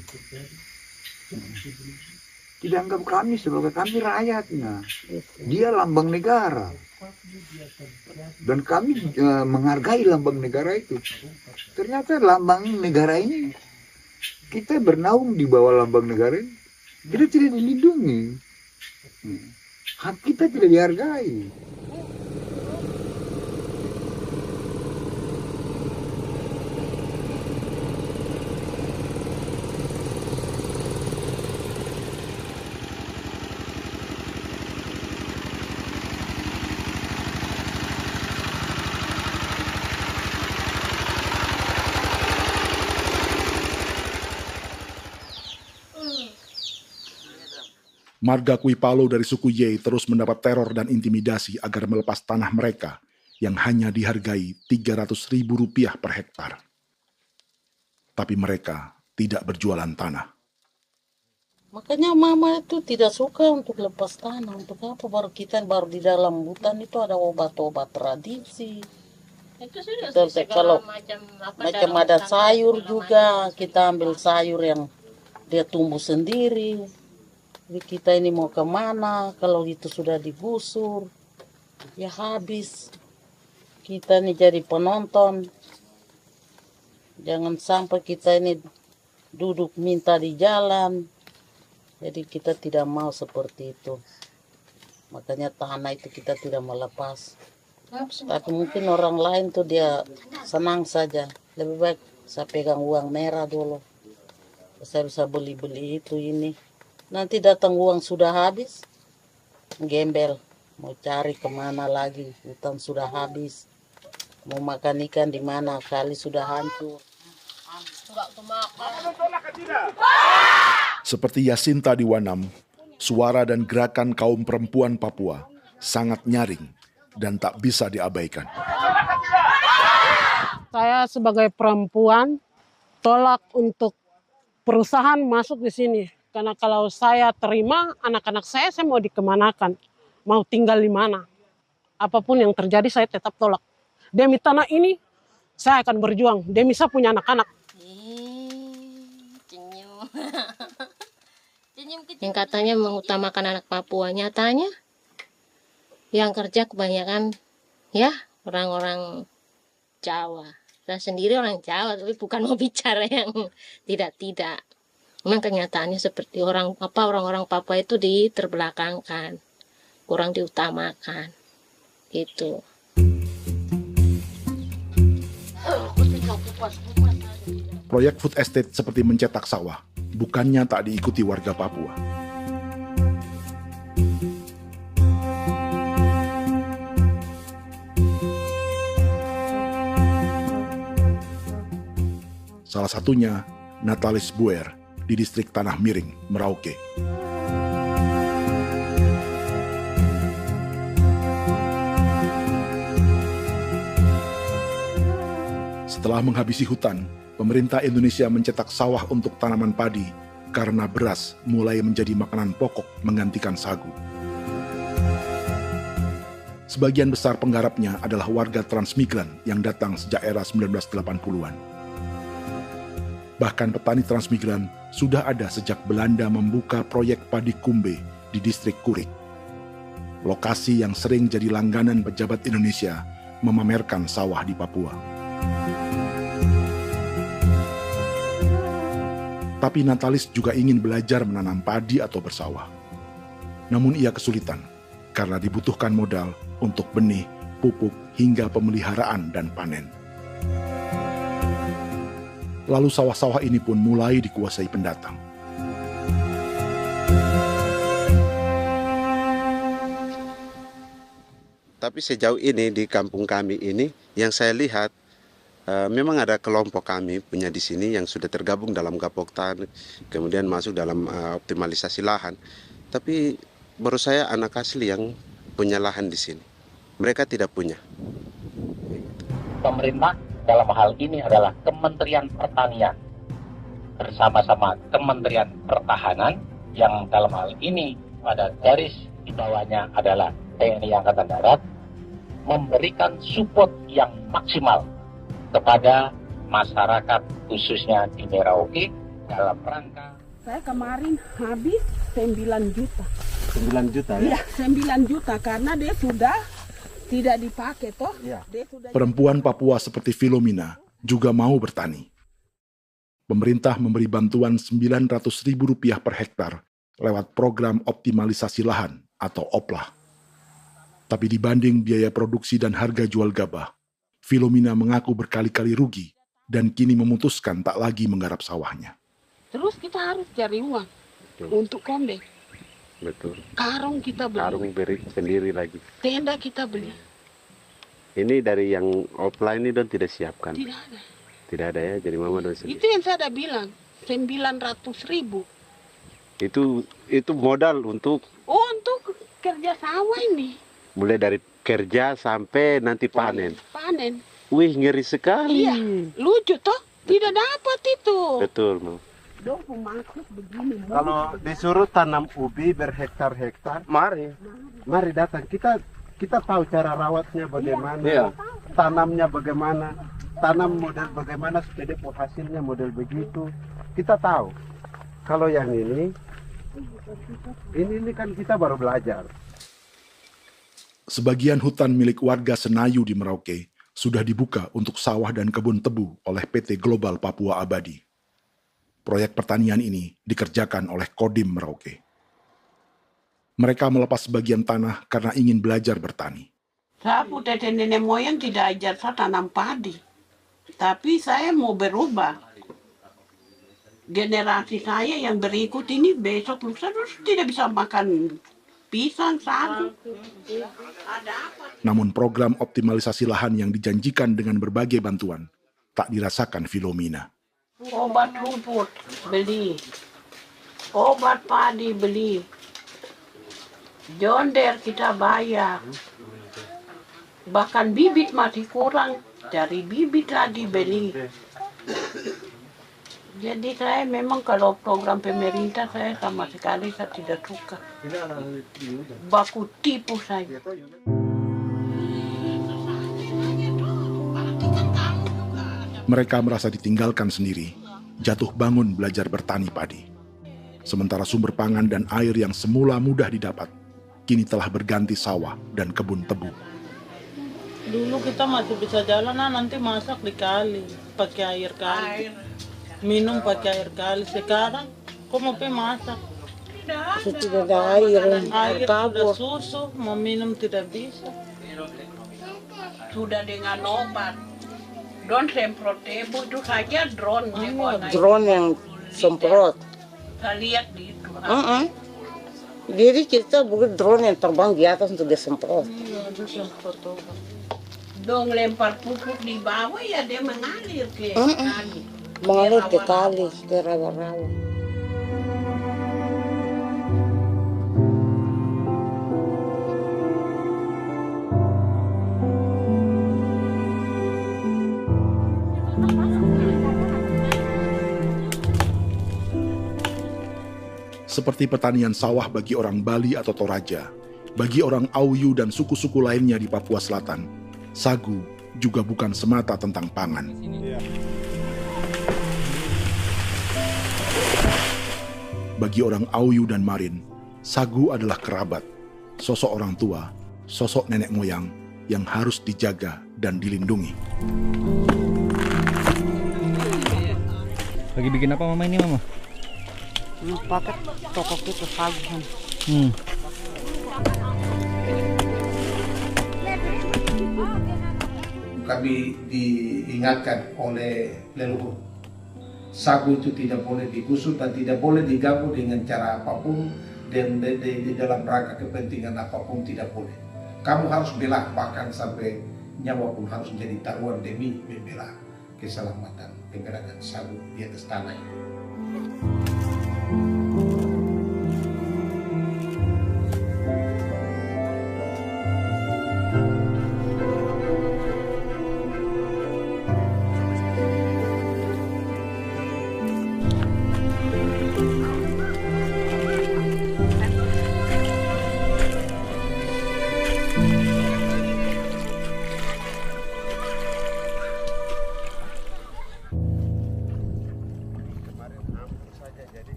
Tidak anggap kami sebagai kami rakyatnya. Dia lambang negara. Dan kami menghargai lambang negara itu. Ternyata lambang negara ini, kita bernaung di bawah lambang negara ini, kita tidak dilindungi. Hak kita tidak dihargai. Marga Kuipalo dari suku Ye terus mendapat teror dan intimidasi agar melepas tanah mereka yang hanya dihargai Rp300.000 per hektar. Tapi mereka tidak berjualan tanah. Makanya mama itu tidak suka untuk lepas tanah. Untuk apa? Baru di dalam hutan itu ada obat-obat tradisi. Itu sudah Kalau macam ada sayur juga, kita ambil sayur yang dia tumbuh sendiri. Jadi kita ini mau kemana, kalau itu sudah digusur, ya habis. Kita ini jadi penonton. Jangan sampai kita ini duduk minta di jalan. Jadi kita tidak mau seperti itu. Makanya tanah itu kita tidak melepas. Tapi mungkin orang lain tuh dia senang saja. Lebih baik saya pegang uang merah dulu. Saya bisa beli-beli itu ini. Nanti datang uang sudah habis, gembel. Mau cari kemana lagi, hutan sudah habis. Mau makan ikan di mana, kali sudah hancur. Seperti Yasinta di Wanam, suara dan gerakan kaum perempuan Papua sangat nyaring dan tak bisa diabaikan. Saya sebagai perempuan tolak untuk perusahaan masuk di sini. Karena kalau saya terima anak-anak saya mau dikemanakan, mau tinggal di mana. Apapun yang terjadi saya tetap tolak. Demi tanah ini saya akan berjuang, demi saya punya anak-anak. Yang katanya mengutamakan anak Papua, nyatanya yang kerja kebanyakan ya orang-orang Jawa. Saya sendiri orang Jawa, tapi bukan mau bicara yang tidak-tidak. Memang kenyataannya seperti orang-orang Papua itu diterbelakangkan, kurang diutamakan, gitu. Proyek food estate seperti mencetak sawah, bukannya tak diikuti warga Papua. Salah satunya Natalis Buer di distrik Tanah Miring, Merauke. Setelah menghabisi hutan, pemerintah Indonesia mencetak sawah untuk tanaman padi karena beras mulai menjadi makanan pokok menggantikan sagu. Sebagian besar penggarapnya adalah warga transmigran yang datang sejak era 1980-an. Bahkan petani transmigran sudah ada sejak Belanda membuka proyek padi kumbe di distrik Kurik. Lokasi yang sering jadi langganan pejabat Indonesia memamerkan sawah di Papua. Tapi Natalis juga ingin belajar menanam padi atau bersawah. Namun ia kesulitan karena dibutuhkan modal untuk benih, pupuk, hingga pemeliharaan dan panen. Lalu sawah-sawah ini pun mulai dikuasai pendatang. Tapi sejauh ini di kampung kami ini yang saya lihat memang ada kelompok kami punya di sini yang sudah tergabung dalam Gapoktan, kemudian masuk dalam optimalisasi lahan. Tapi baru saya anak asli yang punya lahan di sini. Mereka tidak punya. Pemerintah dalam hal ini adalah Kementerian Pertanian bersama-sama Kementerian Pertahanan yang dalam hal ini pada garis di bawahnya adalah TNI Angkatan Darat, memberikan support yang maksimal kepada masyarakat khususnya di Merauke dalam rangka. Saya kemarin habis 9 juta. 9 juta ya? Iya, 9 juta karena dia sudah tidak dipakai toh. Ya. Perempuan Papua seperti Filomina juga mau bertani. Pemerintah memberi bantuan Rp900.000 per hektar lewat program optimalisasi lahan atau OPLAH. Tapi dibanding biaya produksi dan harga jual gabah, Filomina mengaku berkali-kali rugi dan kini memutuskan tak lagi menggarap sawahnya. Terus kita harus cari uang untuk kombek. Betul. Karung kita beli. Karung beri sendiri lagi. Tenda kita beli. Ini dari yang offline ini don tidak siapkan. Tidak ada. Tidak ada ya, jadi mama don sendiri. Itu yang saya ada bilang, 900.000. Itu modal untuk kerja sawah ini. Mulai dari kerja sampai nanti panen. Panen. Wih, ngeri sekali. Iya, lucu toh? Tidak dapat itu. Betul, Mam. Dong pemaksud begini. Kalau disuruh tanam ubi berhektar-hektar, mari datang. Kita tahu cara rawatnya bagaimana, iya. Tanamnya bagaimana, tanam model bagaimana supaya hasilnya model begitu. Kita tahu. Kalau yang ini kan kita baru belajar. Sebagian hutan milik warga Senayu di Merauke sudah dibuka untuk sawah dan kebun tebu oleh PT Global Papua Abadi. Proyek pertanian ini dikerjakan oleh Kodim Merauke. Mereka melepas sebagian tanah karena ingin belajar bertani. Saya punya nenek moyang tidak ajar saya tanam padi. Tapi saya mau berubah. Generasi saya yang berikut ini besok lusa tidak bisa makan pisang, sagu. Namun program optimalisasi lahan yang dijanjikan dengan berbagai bantuan tak dirasakan Filomina. Obat rumput beli, obat padi beli, jonder kita bayar, bahkan bibit masih kurang, cari bibit lagi beli. Jadi saya memang kalau program pemerintah saya sama sekali saya tidak suka. Baku tipu saya. Mereka merasa ditinggalkan sendiri, jatuh bangun belajar bertani padi. Sementara sumber pangan dan air yang semula mudah didapat, kini telah berganti sawah dan kebun tebu. Dulu kita masih bisa jalan, nanti masak di kali, pakai air kali. Minum pakai air kali. Sekarang kok mau masak? Tidak ada air sudah susu, mau minum tidak bisa. Sudah dengan obat. Drone semprot tebu itu saja drone. Drone yang semprot. Saya lihat di itu. Jadi kita bukan drone yang terbang di atas untuk disemprot. Dong lempar pupuk di bawah ya dia mengalir ke kali. Mengalir ke kali, ke rawa-rawa. Seperti pertanian sawah bagi orang Bali atau Toraja, bagi orang Auyu dan suku-suku lainnya di Papua Selatan, sagu juga bukan semata tentang pangan. Bagi orang Auyu dan Marin, sagu adalah kerabat, sosok orang tua, sosok nenek moyang yang harus dijaga dan dilindungi. Lagi bikin apa mama ini mama? Pakai toko itu sagu. Kami diingatkan oleh leluhur, sagu itu tidak boleh digusur dan tidak boleh diganggu dengan cara apapun, dan di dalam rangka kepentingan apapun tidak boleh. Kamu harus bela, bahkan sampai nyawa pun harus menjadi taruhan demi membela keselamatan pergerakan sagu di atas tanah.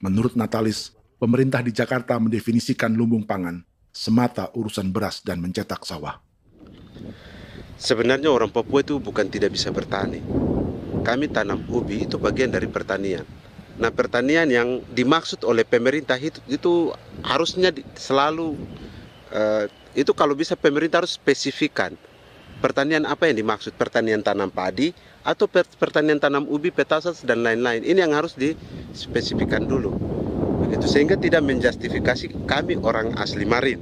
Menurut Natalis, pemerintah di Jakarta mendefinisikan lumbung pangan semata urusan beras dan mencetak sawah. Sebenarnya orang Papua itu bukan tidak bisa bertani. Kami tanam ubi itu bagian dari pertanian. Nah, pertanian yang dimaksud oleh pemerintah itu harusnya selalu itu kalau bisa pemerintah harus spesifikkan pertanian apa yang dimaksud, pertanian tanam padi atau pertanian tanam ubi, petasan dan lain-lain. Ini yang harus dispesifikkan dulu. Begitu, sehingga tidak menjustifikasi kami orang asli Marin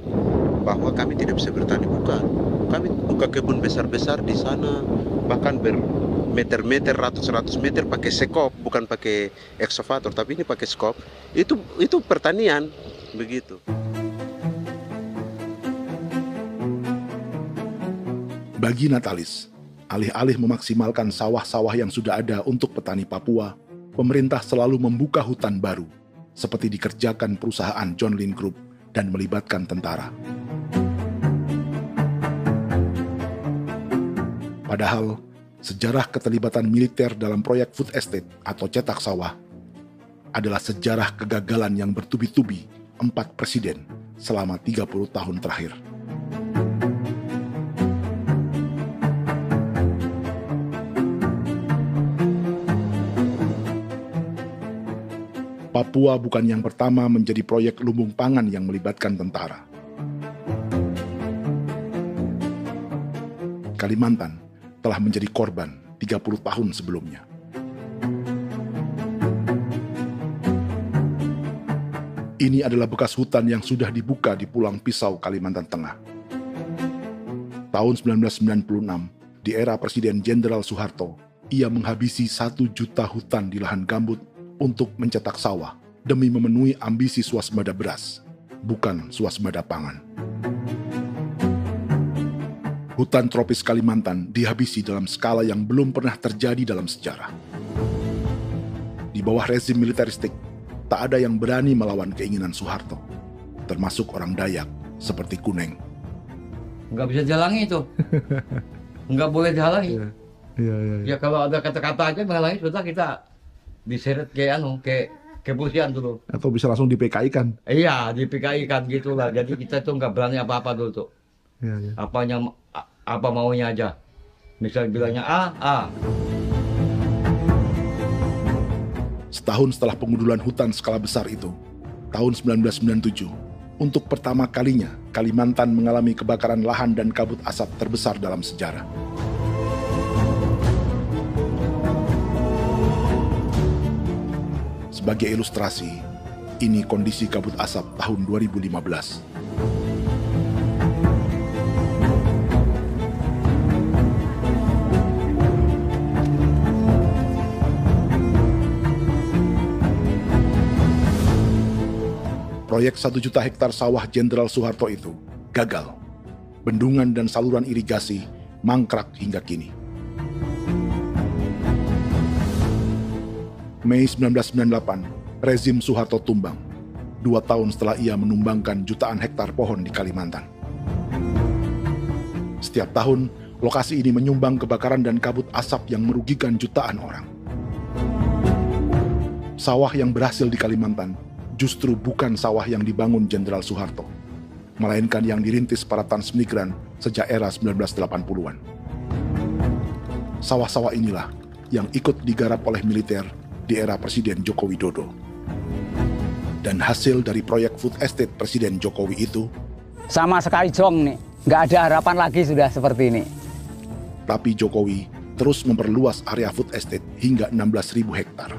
bahwa kami tidak bisa bertani. Bukan. Kami buka kebun besar-besar di sana, bahkan bermeter-meter, ratus-ratus meter pakai sekop, bukan pakai ekskavator, tapi ini pakai skop. Itu pertanian, begitu. Bagi Natalis, alih-alih memaksimalkan sawah-sawah yang sudah ada untuk petani Papua, pemerintah selalu membuka hutan baru, seperti dikerjakan perusahaan John Lynn Group dan melibatkan tentara. Padahal, sejarah keterlibatan militer dalam proyek food estate atau cetak sawah adalah sejarah kegagalan yang bertubi-tubi 4 presiden selama 30 tahun terakhir. Papua bukan yang pertama menjadi proyek lumbung pangan yang melibatkan tentara. Kalimantan telah menjadi korban 30 tahun sebelumnya. Ini adalah bekas hutan yang sudah dibuka di Pulang Pisau, Kalimantan Tengah. Tahun 1996, di era Presiden Jenderal Soeharto, ia menghabisi 1 juta hutan di lahan gambut untuk mencetak sawah demi memenuhi ambisi swasembada beras, bukan swasembada pangan. Hutan tropis Kalimantan dihabisi dalam skala yang belum pernah terjadi dalam sejarah. Di bawah rezim militeristik, tak ada yang berani melawan keinginan Soeharto, termasuk orang Dayak seperti Kuneng. Nggak bisa dihalangi itu. Nggak boleh dihalangi. Ya kalau ada kata-kata aja menghalangi, sudah kita diseret ke kepolisian dulu. Atau bisa langsung di PKI-kan. Iya, di PKI-kan gitulah. Jadi kita tuh nggak berani apa-apa dulu tuh. Apa maunya aja. Misal bilangnya A. Setahun setelah pengundulan hutan skala besar itu, tahun 1997, untuk pertama kalinya Kalimantan mengalami kebakaran lahan dan kabut asap terbesar dalam sejarah. Sebagai ilustrasi, ini kondisi kabut asap tahun 2015. Proyek 1 juta hektar sawah Jenderal Soeharto itu gagal. Bendungan dan saluran irigasi mangkrak hingga kini. Mei 1998, rezim Soeharto tumbang, 2 tahun setelah ia menumbangkan jutaan hektar pohon di Kalimantan. Setiap tahun, lokasi ini menyumbang kebakaran dan kabut asap yang merugikan jutaan orang. Sawah yang berhasil di Kalimantan justru bukan sawah yang dibangun Jenderal Soeharto, melainkan yang dirintis para transmigran sejak era 1980-an. Sawah-sawah inilah yang ikut digarap oleh militer di era Presiden Joko Widodo. Dan hasil dari proyek food estate Presiden Jokowi itu sama sekali jong nih, nggak ada harapan lagi sudah seperti ini. Tapi Jokowi terus memperluas area food estate hingga 16.000 hektar.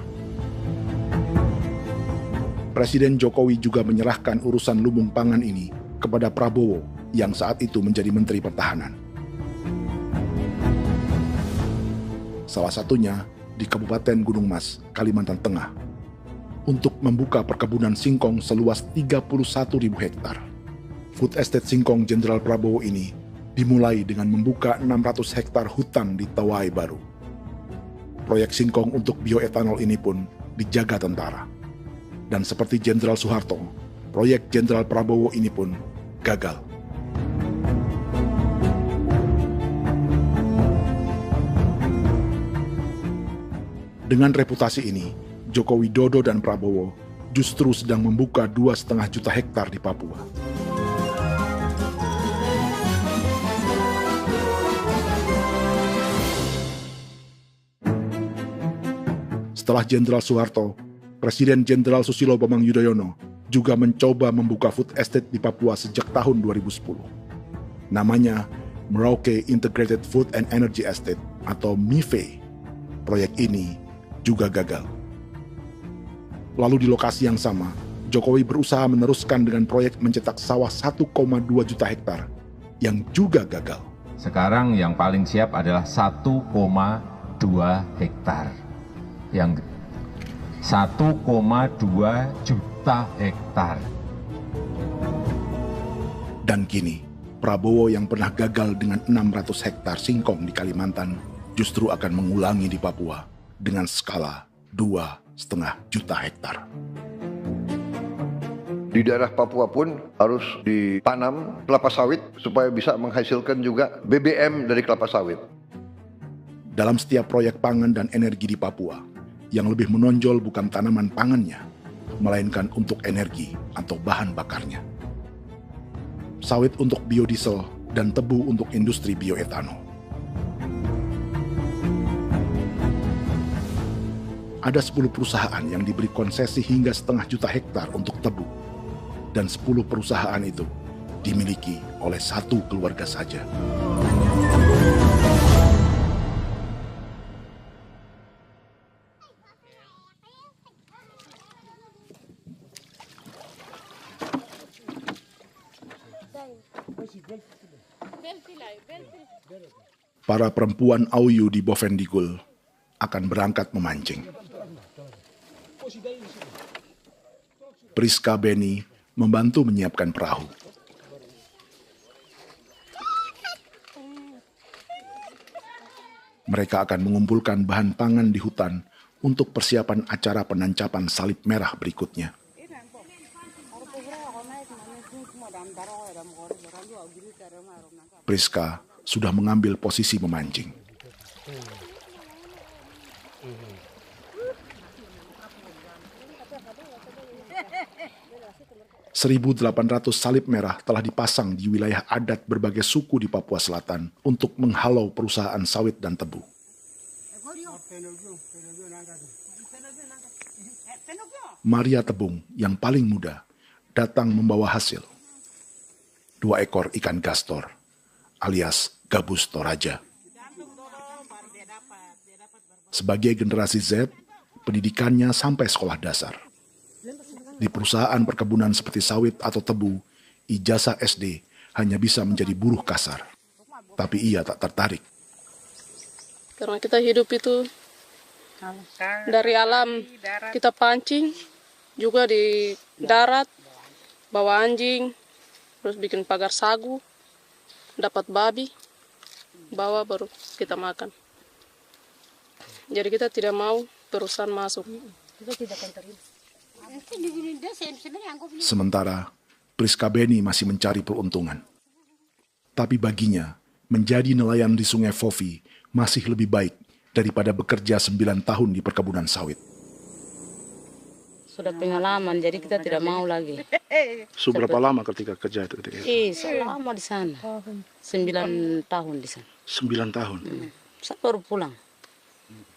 Presiden Jokowi juga menyerahkan urusan lumbung pangan ini kepada Prabowo yang saat itu menjadi Menteri Pertahanan. Salah satunya di Kabupaten Gunung Mas, Kalimantan Tengah, untuk membuka perkebunan singkong seluas 31.000 hektar. Food Estate Singkong Jenderal Prabowo ini dimulai dengan membuka 600 hektar hutan di Tawai Baru. Proyek singkong untuk bioetanol ini pun dijaga tentara. Dan seperti Jenderal Soeharto, proyek Jenderal Prabowo ini pun gagal. Dengan reputasi ini, Joko Widodo dan Prabowo justru sedang membuka 2,5 juta hektar di Papua. Setelah Jenderal Soeharto, Presiden Jenderal Susilo Bambang Yudhoyono juga mencoba membuka food estate di Papua sejak tahun 2010. Namanya Merauke Integrated Food and Energy Estate atau MIFE. Proyek ini juga gagal. Lalu di lokasi yang sama, Jokowi berusaha meneruskan dengan proyek mencetak sawah 1,2 juta hektar yang juga gagal. Sekarang yang paling siap adalah 1,2 hektar. Yang 1,2 juta hektar. Dan kini, Prabowo yang pernah gagal dengan 600 hektar singkong di Kalimantan justru akan mengulangi di Papua dengan skala 2,5 juta hektar. Di daerah Papua pun harus ditanam kelapa sawit supaya bisa menghasilkan juga BBM dari kelapa sawit. Dalam setiap proyek pangan dan energi di Papua, yang lebih menonjol bukan tanaman pangannya, melainkan untuk energi atau bahan bakarnya. Sawit untuk biodiesel dan tebu untuk industri bioetanol. Ada 10 perusahaan yang diberi konsesi hingga 0,5 juta hektar untuk tebu. Dan 10 perusahaan itu dimiliki oleh satu keluarga saja. Para perempuan Auyu di Bovendigul akan berangkat memancing. Priska Beni membantu menyiapkan perahu. Mereka akan mengumpulkan bahan pangan di hutan untuk persiapan acara penancapan salib merah berikutnya. Priska sudah mengambil posisi memancing. .800 salib merah telah dipasang di wilayah adat berbagai suku di Papua Selatan untuk menghalau perusahaan sawit dan tebu. Maria Tebung yang paling muda datang membawa hasil. 2 ekor ikan gastor alias gabus toraja. Sebagai generasi Z, pendidikannya sampai sekolah dasar. Di perusahaan perkebunan seperti sawit atau tebu, ijazah SD hanya bisa menjadi buruh kasar. Tapi ia tak tertarik. Karena kita hidup itu dari alam, kita pancing, juga di darat, bawa anjing, terus bikin pagar sagu, dapat babi, bawa baru kita makan. Jadi kita tidak mau perusahaan masuk. Sementara Priska Beni masih mencari peruntungan. Tapi baginya, menjadi nelayan di Sungai Fofi masih lebih baik daripada bekerja 9 tahun di perkebunan sawit. Sudah pengalaman, jadi kita tidak mau lagi. Berapa lama ketika kerja itu? Selama di sana. 9 tahun di sana. 9 tahun? Saya baru pulang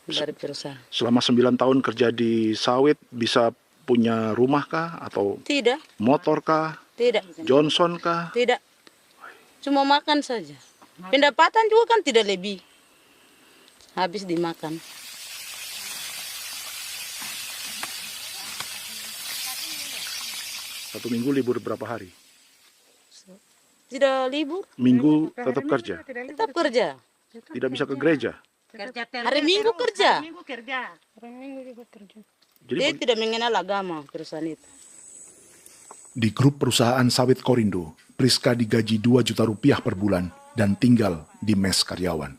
dari perusahaan. Selama 9 tahun kerja di sawit, bisa punya rumah kah? Atau Tidak. motor kah? Tidak. Johnson kah? Tidak. Cuma makan saja. Pendapatan juga kan tidak lebih. Habis dimakan. Satu minggu libur berapa hari? Tidak libur. Minggu tetap kerja? Tetap kerja. Tidak bisa ke gereja? Hari Minggu kerja. Hari Minggu juga kerja. Dia tidak mengenal agama perusahaan itu. Di grup perusahaan sawit Korindo, Priska digaji 2 juta rupiah per bulan dan tinggal di mes karyawan.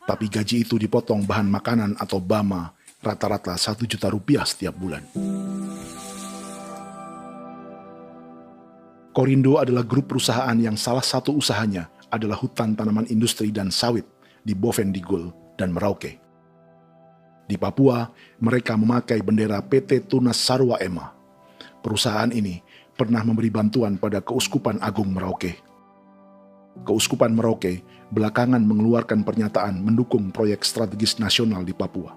Tapi gaji itu dipotong bahan makanan atau BAMA rata-rata 1 juta rupiah setiap bulan. Korindo adalah grup perusahaan yang salah satu usahanya adalah hutan tanaman industri dan sawit di Bovendigul dan Merauke. Di Papua, mereka memakai bendera PT Tunas Sarwa Ema. Perusahaan ini pernah memberi bantuan pada Keuskupan Agung Merauke. Keuskupan Merauke belakangan mengeluarkan pernyataan mendukung proyek strategis nasional di Papua.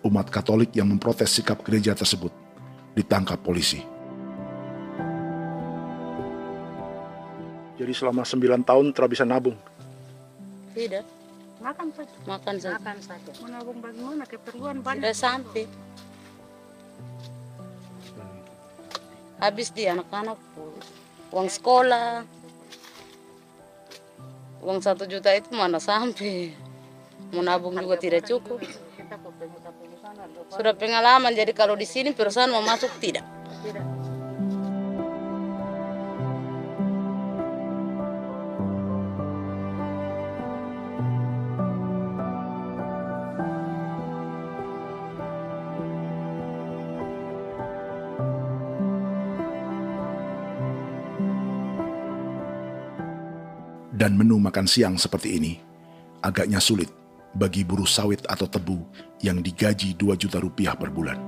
Umat Katolik yang memprotes sikap gereja tersebut ditangkap polisi. Jadi selama 9 tahun tidak bisa nabung? Tidak. Makan saja. Makan saja. Makan saja. Menabung bagaimana? Keperluan banyak. Tidak sampai. Habis di anak-anak uang sekolah. Uang 1 juta itu mana sampai. Menabung juga tidak cukup. Sudah pengalaman, jadi kalau di sini perusahaan mau masuk tidak. Dan menu makan siang seperti ini agaknya sulit bagi buruh sawit atau tebu yang digaji 2 juta rupiah per bulan.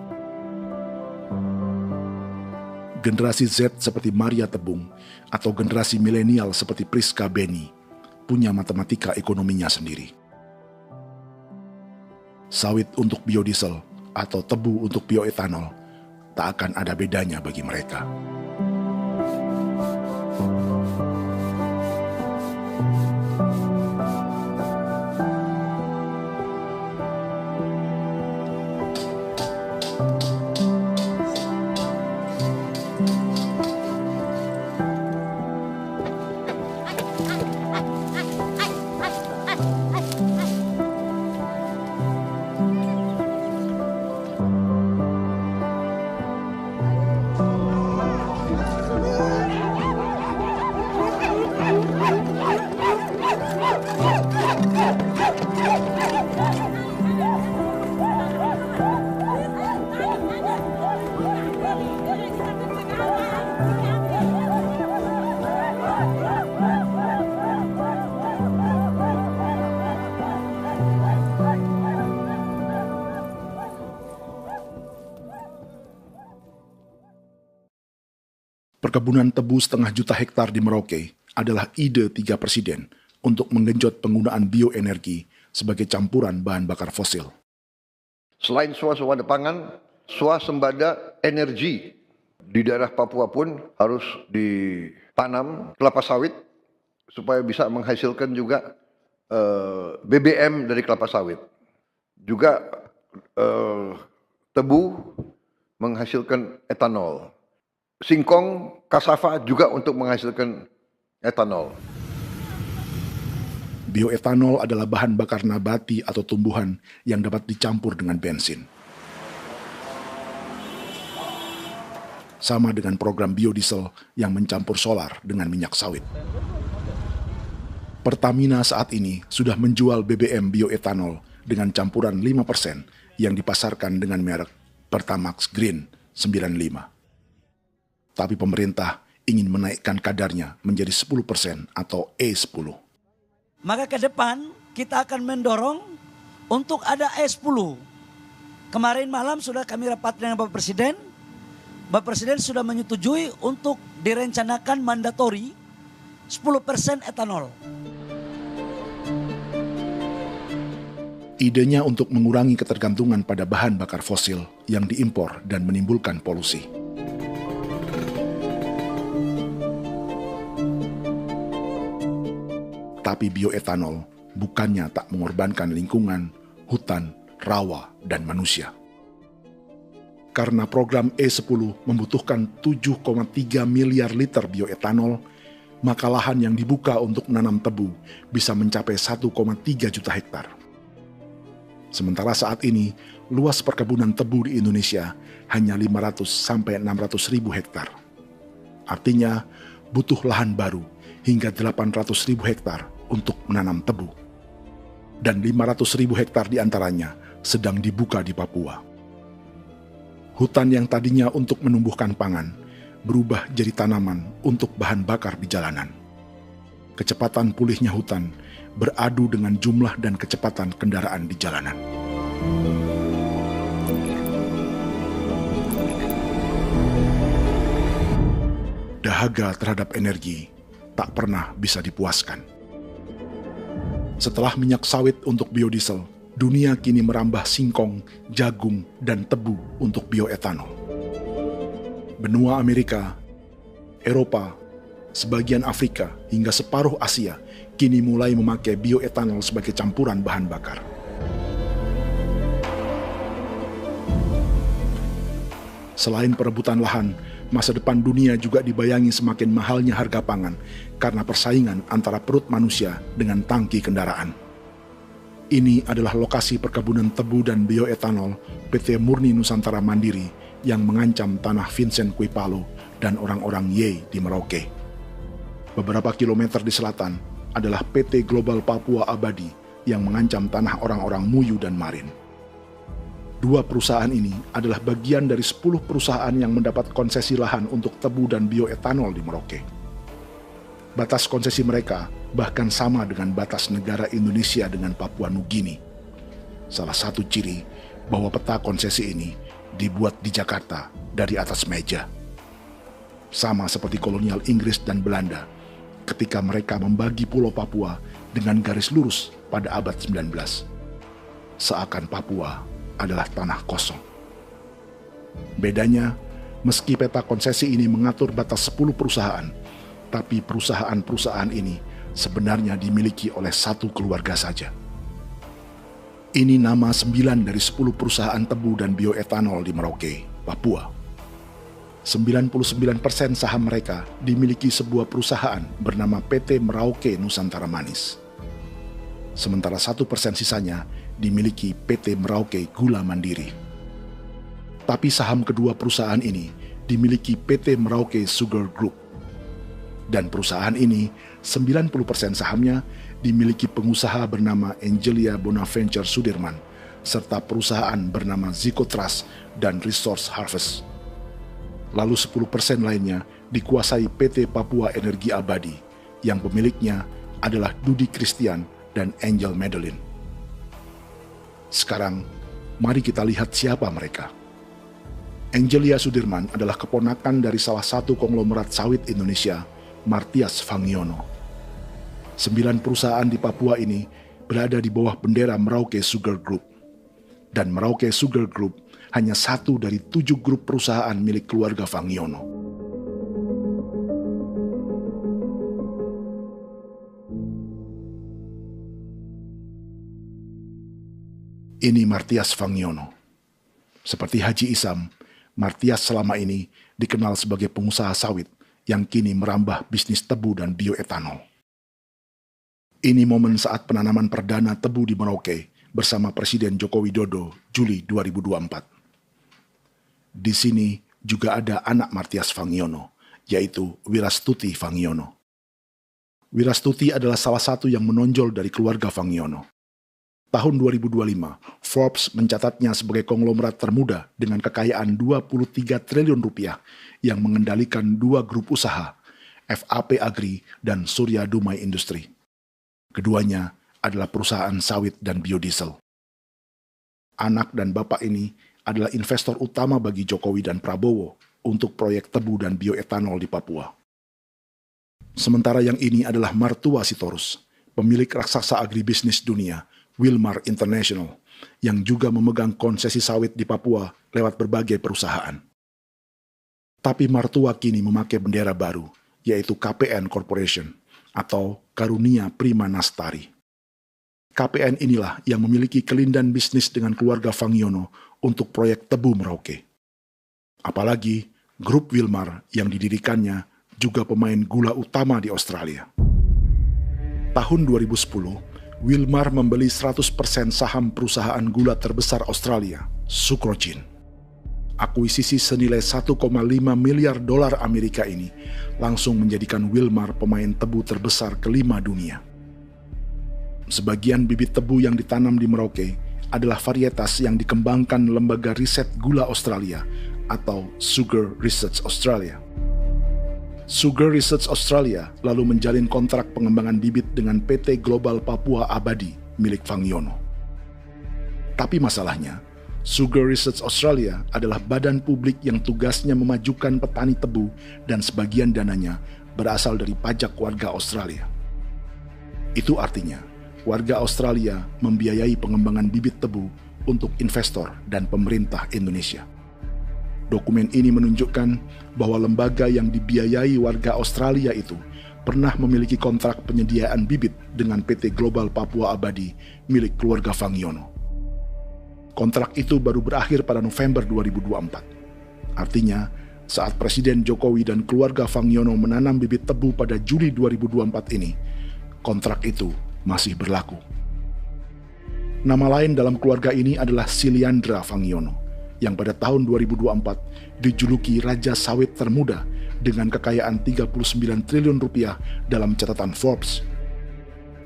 Generasi Z seperti Maria Tebung atau generasi milenial seperti Priska Beni punya matematika ekonominya sendiri. Sawit untuk biodiesel atau tebu untuk bioetanol tak akan ada bedanya bagi mereka. Perkebunan tebu 1,5 juta hektar di Merauke adalah ide 3 presiden untuk menggenjot penggunaan bioenergi sebagai campuran bahan bakar fosil. Selain swasembada pangan, swasembada energi di daerah Papua pun harus ditanam kelapa sawit supaya bisa menghasilkan juga BBM dari kelapa sawit. Juga tebu menghasilkan etanol. Singkong, kasava juga untuk menghasilkan etanol. Bioetanol adalah bahan bakar nabati atau tumbuhan yang dapat dicampur dengan bensin. Sama dengan program biodiesel yang mencampur solar dengan minyak sawit. Pertamina saat ini sudah menjual BBM bioetanol dengan campuran 5% yang dipasarkan dengan merek Pertamax Green 95. Tapi pemerintah ingin menaikkan kadarnya menjadi 10% atau E10. Maka ke depan kita akan mendorong untuk ada E10. Kemarin malam sudah kami rapat dengan Bapak Presiden. Bapak Presiden sudah menyetujui untuk direncanakan mandatori 10% etanol. Idenya untuk mengurangi ketergantungan pada bahan bakar fosil yang diimpor dan menimbulkan polusi. Tapi bioetanol bukannya tak mengorbankan lingkungan, hutan, rawa, dan manusia. Karena program E10 membutuhkan 7,3 miliar liter bioetanol, maka lahan yang dibuka untuk menanam tebu bisa mencapai 1,3 juta hektar. Sementara saat ini, luas perkebunan tebu di Indonesia hanya 500 sampai 600 ribu hektar. Artinya, butuh lahan baru hingga 800 ribu hektar untuk menanam tebu. Dan 500 ribu hektar diantaranya sedang dibuka di Papua. Hutan yang tadinya untuk menumbuhkan pangan berubah jadi tanaman untuk bahan bakar di jalanan. Kecepatan pulihnya hutan beradu dengan jumlah dan kecepatan kendaraan di jalanan. Dahaga terhadap energi tak pernah bisa dipuaskan. Setelah minyak sawit untuk biodiesel, dunia kini merambah singkong, jagung, dan tebu untuk bioetanol. Benua Amerika, Eropa, sebagian Afrika, hingga separuh Asia kini mulai memakai bioetanol sebagai campuran bahan bakar. Selain perebutan lahan, masa depan dunia juga dibayangi semakin mahalnya harga pangan karena persaingan antara perut manusia dengan tangki kendaraan. Ini adalah lokasi perkebunan tebu dan bioetanol PT Murni Nusantara Mandiri yang mengancam tanah Vincent Quipalo dan orang-orang Ye di Merauke. Beberapa kilometer di selatan adalah PT Global Papua Abadi yang mengancam tanah orang-orang Muyu dan Marin. Dua perusahaan ini adalah bagian dari 10 perusahaan yang mendapat konsesi lahan untuk tebu dan bioetanol di Merauke. Batas konsesi mereka bahkan sama dengan batas negara Indonesia dengan Papua Nugini. Salah satu ciri bahwa peta konsesi ini dibuat di Jakarta dari atas meja. Sama seperti kolonial Inggris dan Belanda ketika mereka membagi Pulau Papua dengan garis lurus pada abad 19. Seakan Papua adalah tanah kosong. Bedanya, meski peta konsesi ini mengatur batas 10 perusahaan, tapi perusahaan-perusahaan ini sebenarnya dimiliki oleh satu keluarga saja. Ini nama 9 dari 10 perusahaan tebu dan bioetanol di Merauke, Papua. 99% saham mereka dimiliki sebuah perusahaan bernama PT Merauke Nusantara Manis. Sementara 1% sisanya dimiliki PT Merauke Gula Mandiri. Tapi saham kedua perusahaan ini dimiliki PT Merauke Sugar Group. Dan perusahaan ini, 90% sahamnya dimiliki pengusaha bernama Angelia Bonaventure Sudirman, serta perusahaan bernama Zico Trust dan Resource Harvest. Lalu 10% lainnya dikuasai PT Papua Energi Abadi, yang pemiliknya adalah Dudi Christian dan Angel Madeline. Sekarang, mari kita lihat siapa mereka. Angelia Sudirman adalah keponakan dari salah satu konglomerat sawit Indonesia, Martias Fangiono. 9 perusahaan di Papua ini berada di bawah bendera Merauke Sugar Group. Dan Merauke Sugar Group hanya satu dari 7 grup perusahaan milik keluarga Fangiono. Ini Martias Fangiono. Seperti Haji Isam, Martias selama ini dikenal sebagai pengusaha sawit yang kini merambah bisnis tebu dan bioetanol. Ini momen saat penanaman perdana tebu di Merauke bersama Presiden Joko Widodo Juli 2024. Di sini juga ada anak Martias Fangiono, yaitu Wirastuti Fangiono. Wirastuti adalah salah satu yang menonjol dari keluarga Fangiono. Tahun 2025, Forbes mencatatnya sebagai konglomerat termuda dengan kekayaan 23 triliun rupiah yang mengendalikan 2 grup usaha, FAP Agri dan Surya Dumai Industri. Keduanya adalah perusahaan sawit dan biodiesel. Anak dan bapak ini adalah investor utama bagi Jokowi dan Prabowo untuk proyek tebu dan bioetanol di Papua. Sementara yang ini adalah mertua Sitorus, pemilik raksasa agribisnis dunia, Wilmar International, yang juga memegang konsesi sawit di Papua lewat berbagai perusahaan. Tapi mertua kini memakai bendera baru, yaitu KPN Corporation atau Karunia Prima Nastari. KPN inilah yang memiliki kelindan bisnis dengan keluarga Fangiono untuk proyek tebu Merauke. Apalagi grup Wilmar yang didirikannya juga pemain gula utama di Australia. Tahun 2010, Wilmar membeli 100% saham perusahaan gula terbesar Australia, Sucrogin. Akuisisi senilai 1,5 miliar dolar Amerika ini langsung menjadikan Wilmar pemain tebu terbesar kelima dunia. Sebagian bibit tebu yang ditanam di Merauke adalah varietas yang dikembangkan Lembaga Riset Gula Australia atau Sugar Research Australia. Sugar Research Australia lalu menjalin kontrak pengembangan bibit dengan PT Global Papua Abadi milik Fangiono. Tapi masalahnya, Sugar Research Australia adalah badan publik yang tugasnya memajukan petani tebu dan sebagian dananya berasal dari pajak warga Australia. Itu artinya, warga Australia membiayai pengembangan bibit tebu untuk investor dan pemerintah Indonesia. Dokumen ini menunjukkan bahwa lembaga yang dibiayai warga Australia itu pernah memiliki kontrak penyediaan bibit dengan PT Global Papua Abadi milik keluarga Fangiono. Kontrak itu baru berakhir pada November 2024. Artinya, saat Presiden Jokowi dan keluarga Fangiono menanam bibit tebu pada Juli 2024 ini, kontrak itu masih berlaku. Nama lain dalam keluarga ini adalah Siliandra Fangiono, yang pada tahun 2024 dijuluki Raja Sawit Termuda dengan kekayaan 39 triliun rupiah dalam catatan Forbes.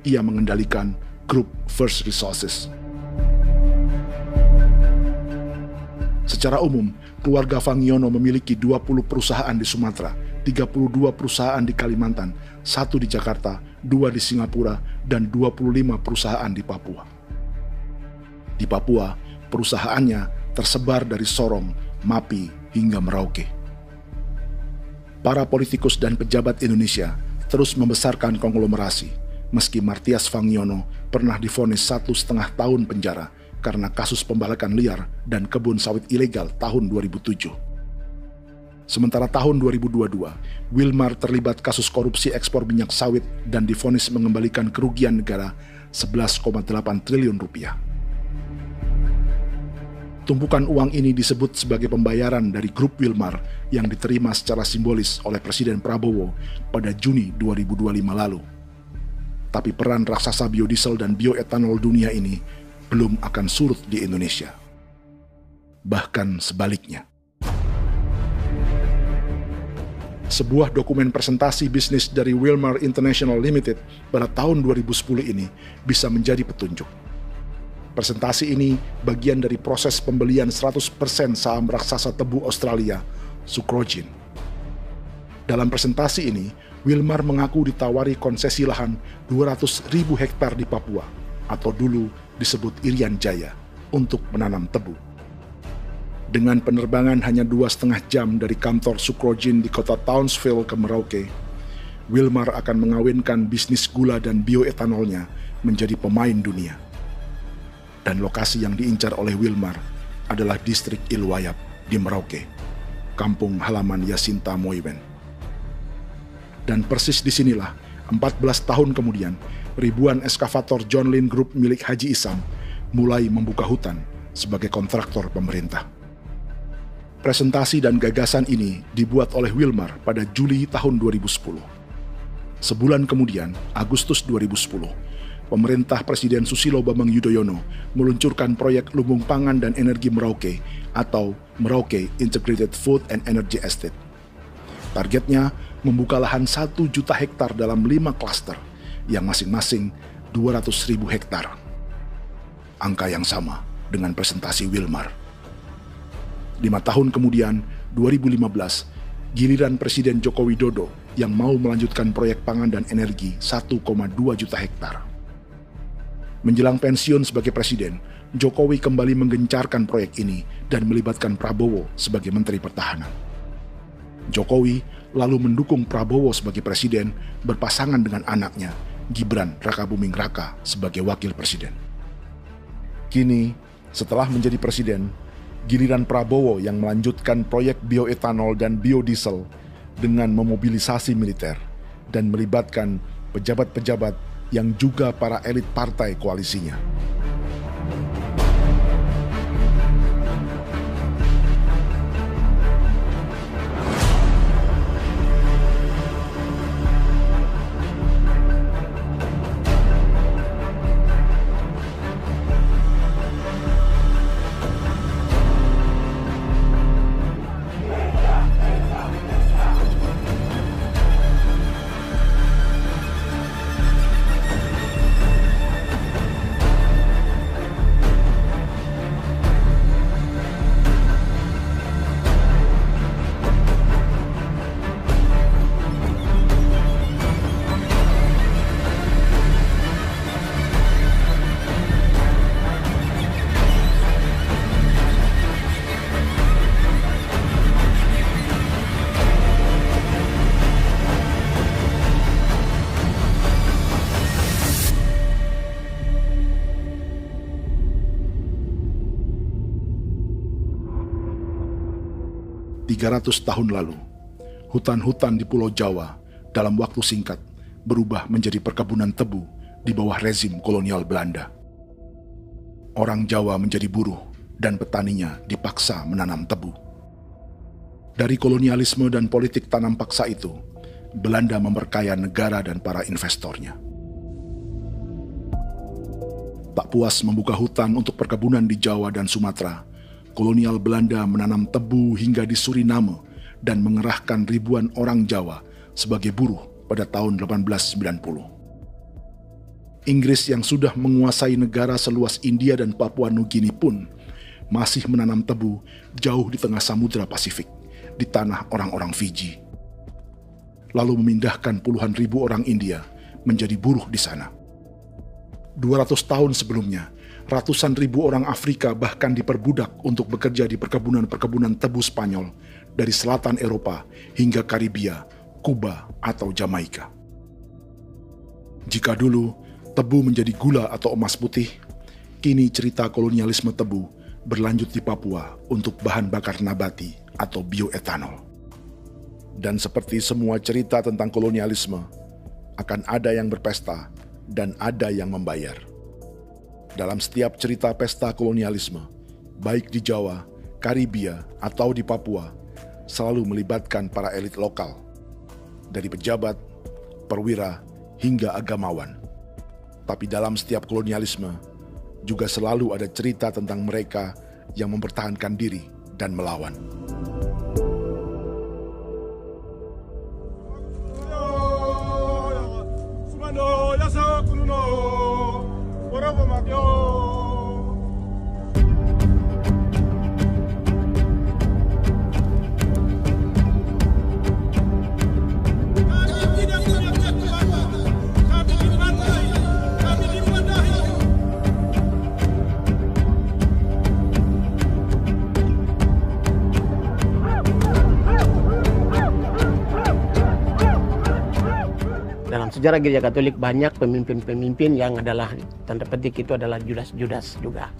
Ia mengendalikan grup First Resources. Secara umum, keluarga Fangiono memiliki 20 perusahaan di Sumatera, 32 perusahaan di Kalimantan, 1 di Jakarta, 2 di Singapura, dan 25 perusahaan di Papua. Di Papua, perusahaannya tersebar dari Sorong, Mapi, hingga Merauke. Para politikus dan pejabat Indonesia terus membesarkan konglomerasi, meski Martias Fangiono pernah divonis 1,5 tahun penjara karena kasus pembalakan liar dan kebun sawit ilegal tahun 2007. Sementara tahun 2022, Wilmar terlibat kasus korupsi ekspor minyak sawit dan divonis mengembalikan kerugian negara 11,8 triliun rupiah. Tumpukan uang ini disebut sebagai pembayaran dari grup Wilmar yang diterima secara simbolis oleh Presiden Prabowo pada Juni 2025 lalu. Tapi peran raksasa biodiesel dan bioetanol dunia ini belum akan surut di Indonesia. Bahkan sebaliknya. Sebuah dokumen presentasi bisnis dari Wilmar International Limited pada tahun 2010 ini bisa menjadi petunjuk. Presentasi ini bagian dari proses pembelian 100% saham raksasa tebu Australia, Sucrogin. Dalam presentasi ini, Wilmar mengaku ditawari konsesi lahan 200.000 hektar di Papua, atau dulu disebut Irian Jaya, untuk menanam tebu. Dengan penerbangan hanya 2,5 jam dari kantor Sucrogin di kota Townsville ke Merauke, Wilmar akan mengawinkan bisnis gula dan bioetanolnya menjadi pemain dunia. Dan lokasi yang diincar oleh Wilmar adalah distrik Ilwayap di Merauke, kampung halaman Yasinta Moiwen. Dan persis disinilah, 14 tahun kemudian, ribuan eskavator John Lynn Group milik Haji Isam mulai membuka hutan sebagai kontraktor pemerintah. Presentasi dan gagasan ini dibuat oleh Wilmar pada Juli tahun 2010. Sebulan kemudian, Agustus 2010, pemerintah Presiden Susilo Bambang Yudhoyono meluncurkan proyek Lumbung Pangan dan Energi Merauke atau Merauke Integrated Food and Energy Estate. Targetnya membuka lahan 1 juta hektar dalam 5 klaster yang masing-masing 200.000 hektar. Angka yang sama dengan presentasi Wilmar. 5 tahun kemudian, 2015, giliran Presiden Joko Widodo yang mau melanjutkan proyek pangan dan energi 1,2 juta hektar. Menjelang pensiun sebagai presiden, Jokowi kembali menggencarkan proyek ini dan melibatkan Prabowo sebagai Menteri Pertahanan. Jokowi lalu mendukung Prabowo sebagai presiden berpasangan dengan anaknya, Gibran Rakabuming Raka sebagai wakil presiden. Kini, setelah menjadi presiden, giliran Prabowo yang melanjutkan proyek bioetanol dan biodiesel dengan memobilisasi militer dan melibatkan pejabat-pejabat yang juga para elit partai koalisinya. ...300 tahun lalu, hutan-hutan di Pulau Jawa dalam waktu singkat berubah menjadi perkebunan tebu di bawah rezim kolonial Belanda. Orang Jawa menjadi buruh dan petaninya dipaksa menanam tebu. Dari kolonialisme dan politik tanam paksa itu, Belanda memperkaya negara dan para investornya. Tak puas membuka hutan untuk perkebunan di Jawa dan Sumatera, kolonial Belanda menanam tebu hingga di Suriname dan mengerahkan ribuan orang Jawa sebagai buruh pada tahun 1890. Inggris yang sudah menguasai negara seluas India dan Papua Nugini pun masih menanam tebu jauh di tengah Samudra Pasifik, di tanah orang-orang Fiji. Lalu memindahkan puluhan ribu orang India menjadi buruh di sana. 200 tahun sebelumnya, ratusan ribu orang Afrika bahkan diperbudak untuk bekerja di perkebunan-perkebunan tebu Spanyol dari selatan Eropa hingga Karibia, Kuba, atau Jamaika. Jika dulu tebu menjadi gula atau emas putih, kini cerita kolonialisme tebu berlanjut di Papua untuk bahan bakar nabati atau bioetanol. Dan seperti semua cerita tentang kolonialisme, akan ada yang berpesta dan ada yang membayar. Dalam setiap cerita pesta kolonialisme, baik di Jawa, Karibia, atau di Papua, selalu melibatkan para elit lokal, dari pejabat, perwira, hingga agamawan. Tapi dalam setiap kolonialisme, juga selalu ada cerita tentang mereka yang mempertahankan diri dan melawan. Dalam sejarah Gereja Katolik banyak pemimpin-pemimpin yang adalah, tanda petik itu adalah Judas-Judas juga.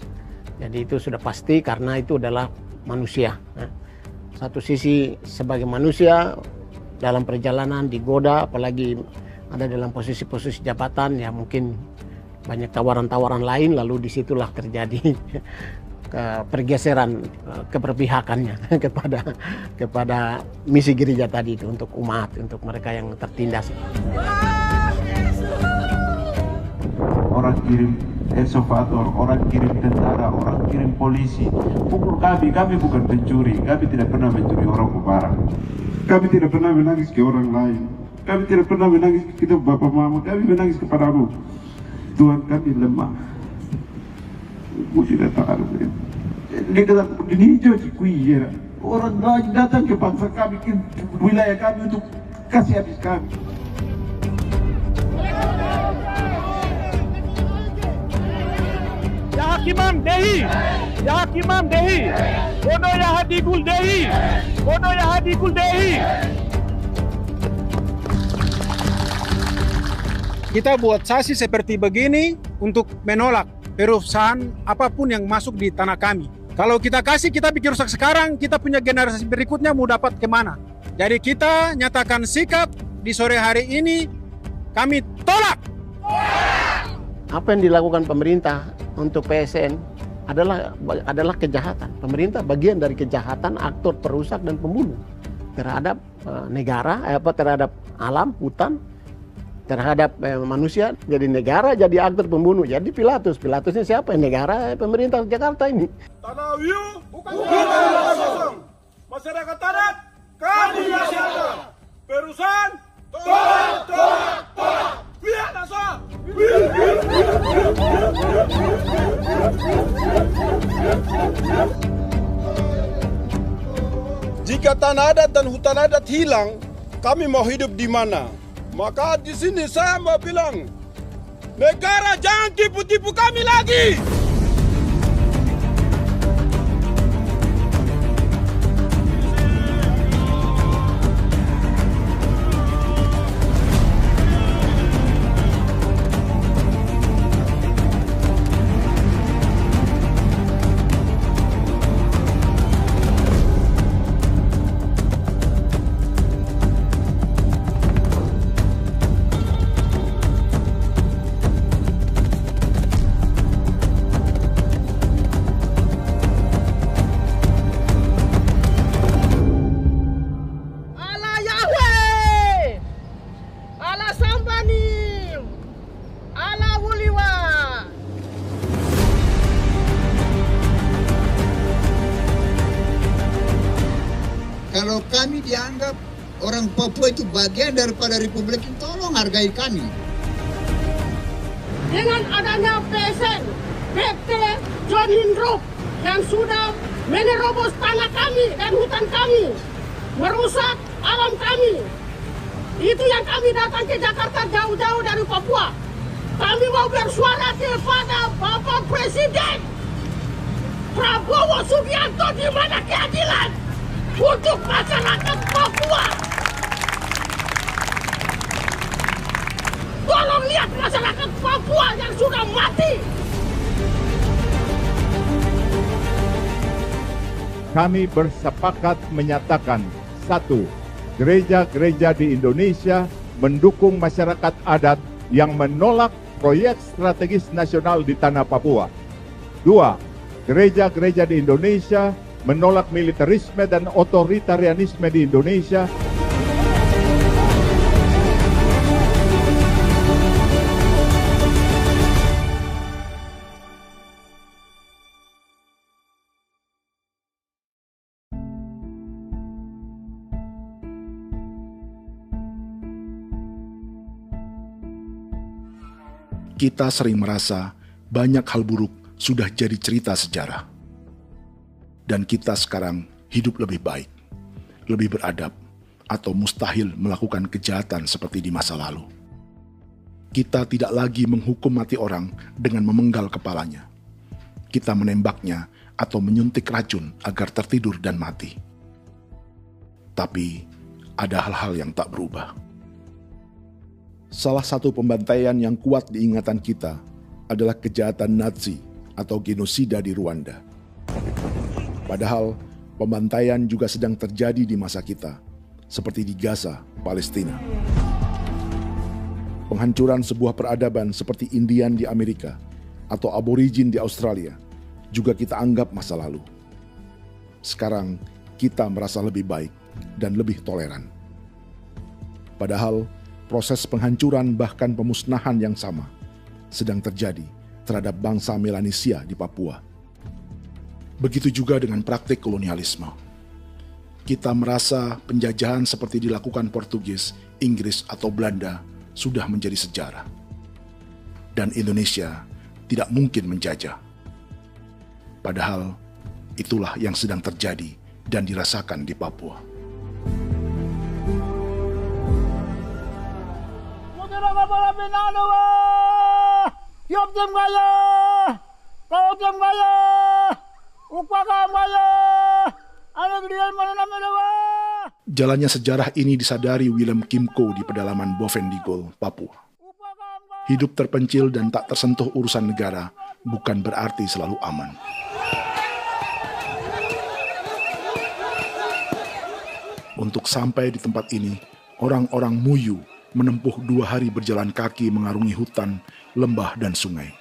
Jadi itu sudah pasti karena itu adalah manusia. Satu sisi sebagai manusia dalam perjalanan digoda, apalagi ada dalam posisi-posisi jabatan, ya mungkin banyak tawaran-tawaran lain, lalu disitulah terjadi pergeseran keberpihakannya kepada misi gereja tadi itu untuk umat, untuk mereka yang tertindas. Orang kirim ekskuvator, orang kirim tentara, orang kirim polisi. Pukul kami bukan pencuri, kami tidak pernah mencuri orang barang. Kami tidak pernah menangis ke orang lain. Kami tidak pernah menangis ke kita bapak mama, kami menangis kepadamu. Tuhan kami lemah. Mesti datang di hijau Cikui, orang lain datang ke bangsa kami, ke wilayah kami untuk kasih habis kami. Ya Hakimam Dehi, Ya Hakimam Dehi, Bono Ya Hadikul Dehi, Bono Ya Hadikul Dehi. Kita buat sasi seperti begini untuk menolak perusahaan apapun yang masuk di tanah kami. Kalau kita kasih, kita bikin rusak sekarang, kita punya generasi berikutnya mau dapat kemana. Jadi kita nyatakan sikap di sore hari ini, kami tolak. Apa yang dilakukan pemerintah untuk PSN adalah kejahatan. Pemerintah bagian dari kejahatan, aktor perusak dan pembunuh terhadap negara, terhadap alam, hutan, terhadap manusia. Jadi negara jadi aktor pembunuh. Jadi Pilatusnya siapa? Negara, pemerintah Jakarta ini. Tanah Wiu bukan tanah kosong. Masyarakat adat kami siapa? Perusahaan tolak. Biar asal. Jika tanah adat dan hutan adat hilang, kami mau hidup di mana? Maka di sini saya mau bilang, negara jangan tipu-tipu kami lagi. Kalau kami dianggap orang Papua itu bagian daripada Republik ini, tolong hargai kami. Dengan adanya PSN, PT, John Lindrop yang sudah menerobos tanah kami dan hutan kami, merusak alam kami. Itu yang kami datang ke Jakarta jauh-jauh dari Papua. Kami mau bersuara kepada Bapak Presiden Prabowo Subianto, di mana keadilan untuk masyarakat Papua. Tolong lihat masyarakat Papua yang sudah mati. Kami bersepakat menyatakan, 1. Gereja-gereja di Indonesia mendukung masyarakat adat yang menolak proyek strategis nasional di tanah Papua. 2. Gereja-gereja di Indonesia menolak militerisme dan otoritarianisme di Indonesia. Kita sering merasa banyak hal buruk sudah jadi cerita sejarah. Dan kita sekarang hidup lebih baik, lebih beradab, atau mustahil melakukan kejahatan seperti di masa lalu. Kita tidak lagi menghukum mati orang dengan memenggal kepalanya. Kita menembaknya atau menyuntik racun agar tertidur dan mati. Tapi ada hal-hal yang tak berubah. Salah satu pembantaian yang kuat di ingatan kita adalah kejahatan Nazi atau genosida di Rwanda. Padahal pembantaian juga sedang terjadi di masa kita, seperti di Gaza, Palestina. Penghancuran sebuah peradaban seperti Indian di Amerika atau aborigin di Australia juga kita anggap masa lalu. Sekarang kita merasa lebih baik dan lebih toleran. Padahal proses penghancuran bahkan pemusnahan yang sama sedang terjadi terhadap bangsa Melanesia di Papua. Begitu juga dengan praktik kolonialisme. Kita merasa penjajahan seperti dilakukan Portugis, Inggris, atau Belanda sudah menjadi sejarah. Dan Indonesia tidak mungkin menjajah. Padahal itulah yang sedang terjadi dan dirasakan di Papua. Jalannya sejarah ini disadari Willem Kimco di pedalaman Bovendigol, Papua. Hidup terpencil dan tak tersentuh urusan negara bukan berarti selalu aman. Untuk sampai di tempat ini, orang-orang Muyu menempuh 2 hari berjalan kaki mengarungi hutan, lembah, dan sungai.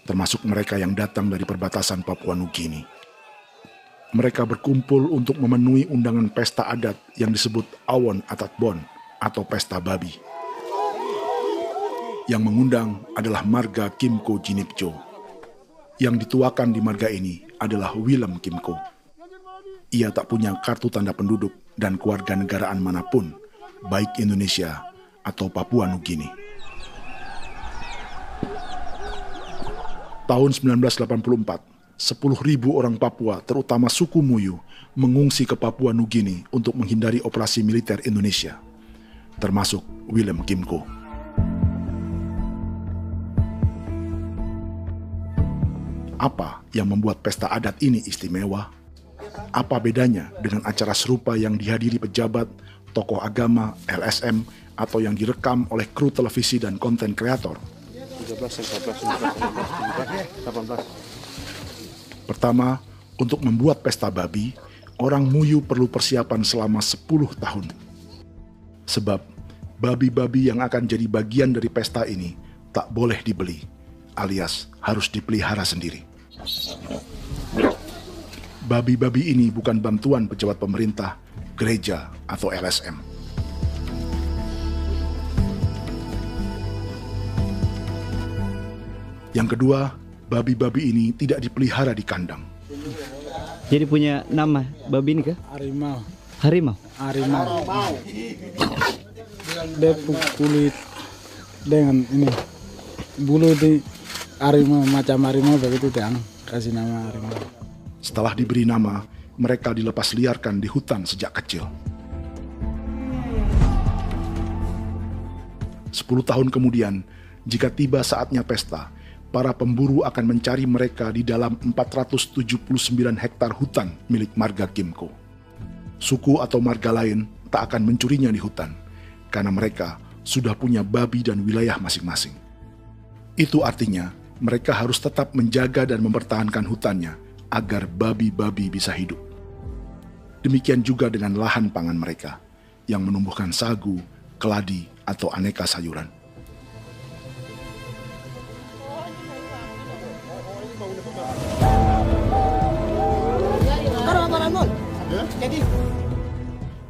Termasuk mereka yang datang dari perbatasan Papua Nugini. Mereka berkumpul untuk memenuhi undangan pesta adat yang disebut Awon Atatbon atau Pesta Babi. Yang mengundang adalah marga Kimco Jinipjo. Yang dituakan di marga ini adalah Willem Kimco. Ia tak punya kartu tanda penduduk dan kewarganegaraan manapun, baik Indonesia atau Papua Nugini. Tahun 1984, 10.000 orang Papua, terutama suku Muyu, mengungsi ke Papua Nugini untuk menghindari operasi militer Indonesia, termasuk Willem Kimco. Apa yang membuat pesta adat ini istimewa? Apa bedanya dengan acara serupa yang dihadiri pejabat, tokoh agama, LSM, atau yang direkam oleh kru televisi dan konten kreator? 18. Pertama, untuk membuat pesta babi, orang Muyu perlu persiapan selama 10 tahun. Sebab, babi-babi yang akan jadi bagian dari pesta ini tak boleh dibeli, alias harus dipelihara sendiri. Babi-babi ini bukan bantuan pejabat pemerintah, gereja, atau LSM. Yang kedua, babi-babi ini tidak dipelihara di kandang. Jadi punya nama babi ini kah? Harimau. Harimau? Harimau. Dia kulit dengan ini bulu di harimau, macam harimau begitu dia kasih nama harimau. Setelah diberi nama, mereka dilepas liarkan di hutan sejak kecil. 10 tahun kemudian, jika tiba saatnya pesta, para pemburu akan mencari mereka di dalam 479 hektar hutan milik marga Kimco. Suku atau marga lain tak akan mencurinya di hutan, karena mereka sudah punya babi dan wilayah masing-masing. Itu artinya, mereka harus tetap menjaga dan mempertahankan hutannya, agar babi-babi bisa hidup. Demikian juga dengan lahan pangan mereka, yang menumbuhkan sagu, keladi, atau aneka sayuran.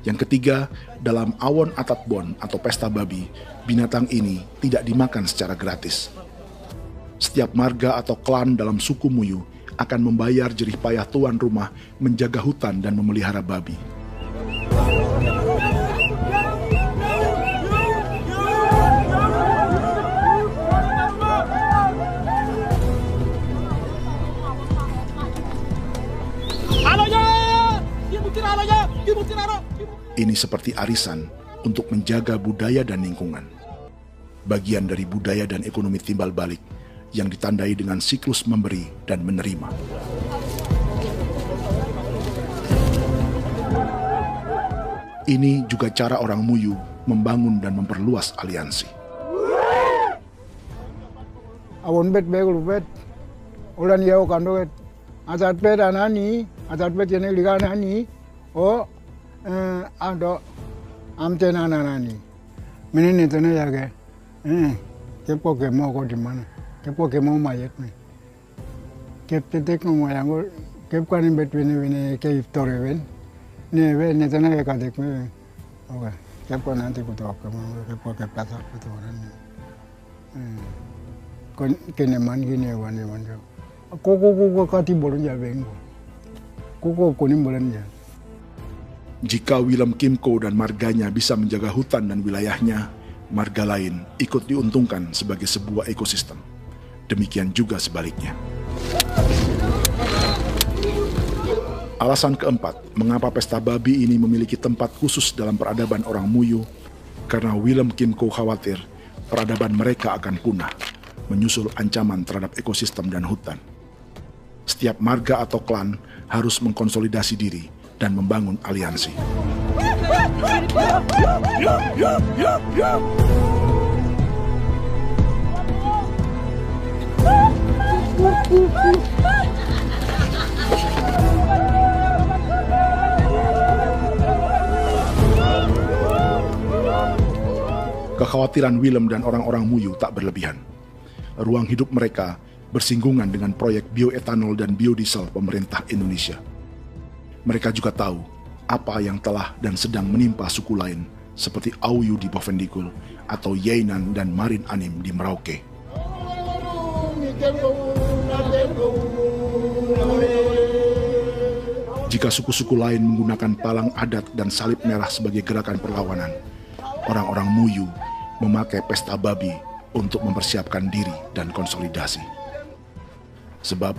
Yang ketiga, dalam Awon Atatbon atau pesta babi, binatang ini tidak dimakan secara gratis. Setiap marga atau klan dalam suku Muyu akan membayar jerih payah tuan rumah menjaga hutan dan memelihara babi. Ini seperti arisan untuk menjaga budaya dan lingkungan. Bagian dari budaya dan ekonomi timbal balik yang ditandai dengan siklus memberi dan menerima. Ini juga cara orang Muyu membangun dan memperluas aliansi. Awon bet begul bet, ulan yau kando bet, asat bet anani, asat bet yang ligan ani, oh, ado, amten anani, menini tu na jaga, kepo kemo ko di mana. Kepo kemo mayat nih. Kep tetek mau yang gue kep kanin between ke iftore ben. Nih ben netana ke kadek me. Oke. Kep kan nanti kutu apa mau kepo kep pasar kutu orang. Kon keneman gini wane. Koko kati bolon ya bengo. Koko kuning bolon ya. Jika Willem Kimco dan marganya bisa menjaga hutan dan wilayahnya, marga lain ikut diuntungkan sebagai sebuah ekosistem. Demikian juga sebaliknya. Alasan keempat, mengapa pesta babi ini memiliki tempat khusus dalam peradaban orang Muyu, karena Willem Kimco khawatir peradaban mereka akan punah, menyusul ancaman terhadap ekosistem dan hutan. setiap marga atau klan harus mengkonsolidasi diri dan membangun aliansi. Kekhawatiran Willem dan orang-orang Muyu tak berlebihan. Ruang hidup mereka bersinggungan dengan proyek bioetanol dan biodiesel pemerintah Indonesia. Mereka juga tahu apa yang telah dan sedang menimpa suku lain seperti Auyu di Bovendigul atau Yainan dan Marin Anim di Merauke. Jika suku-suku lain menggunakan palang adat dan salib merah sebagai gerakan perlawanan, orang-orang Muyu memakai pesta babi untuk mempersiapkan diri dan konsolidasi. Sebab,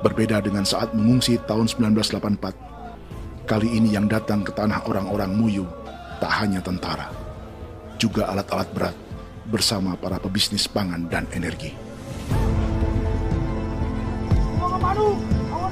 berbeda dengan saat mengungsi tahun 1984, kali ini yang datang ke tanah orang-orang Muyu tak hanya tentara, juga alat-alat berat bersama para pebisnis pangan dan energi. Awan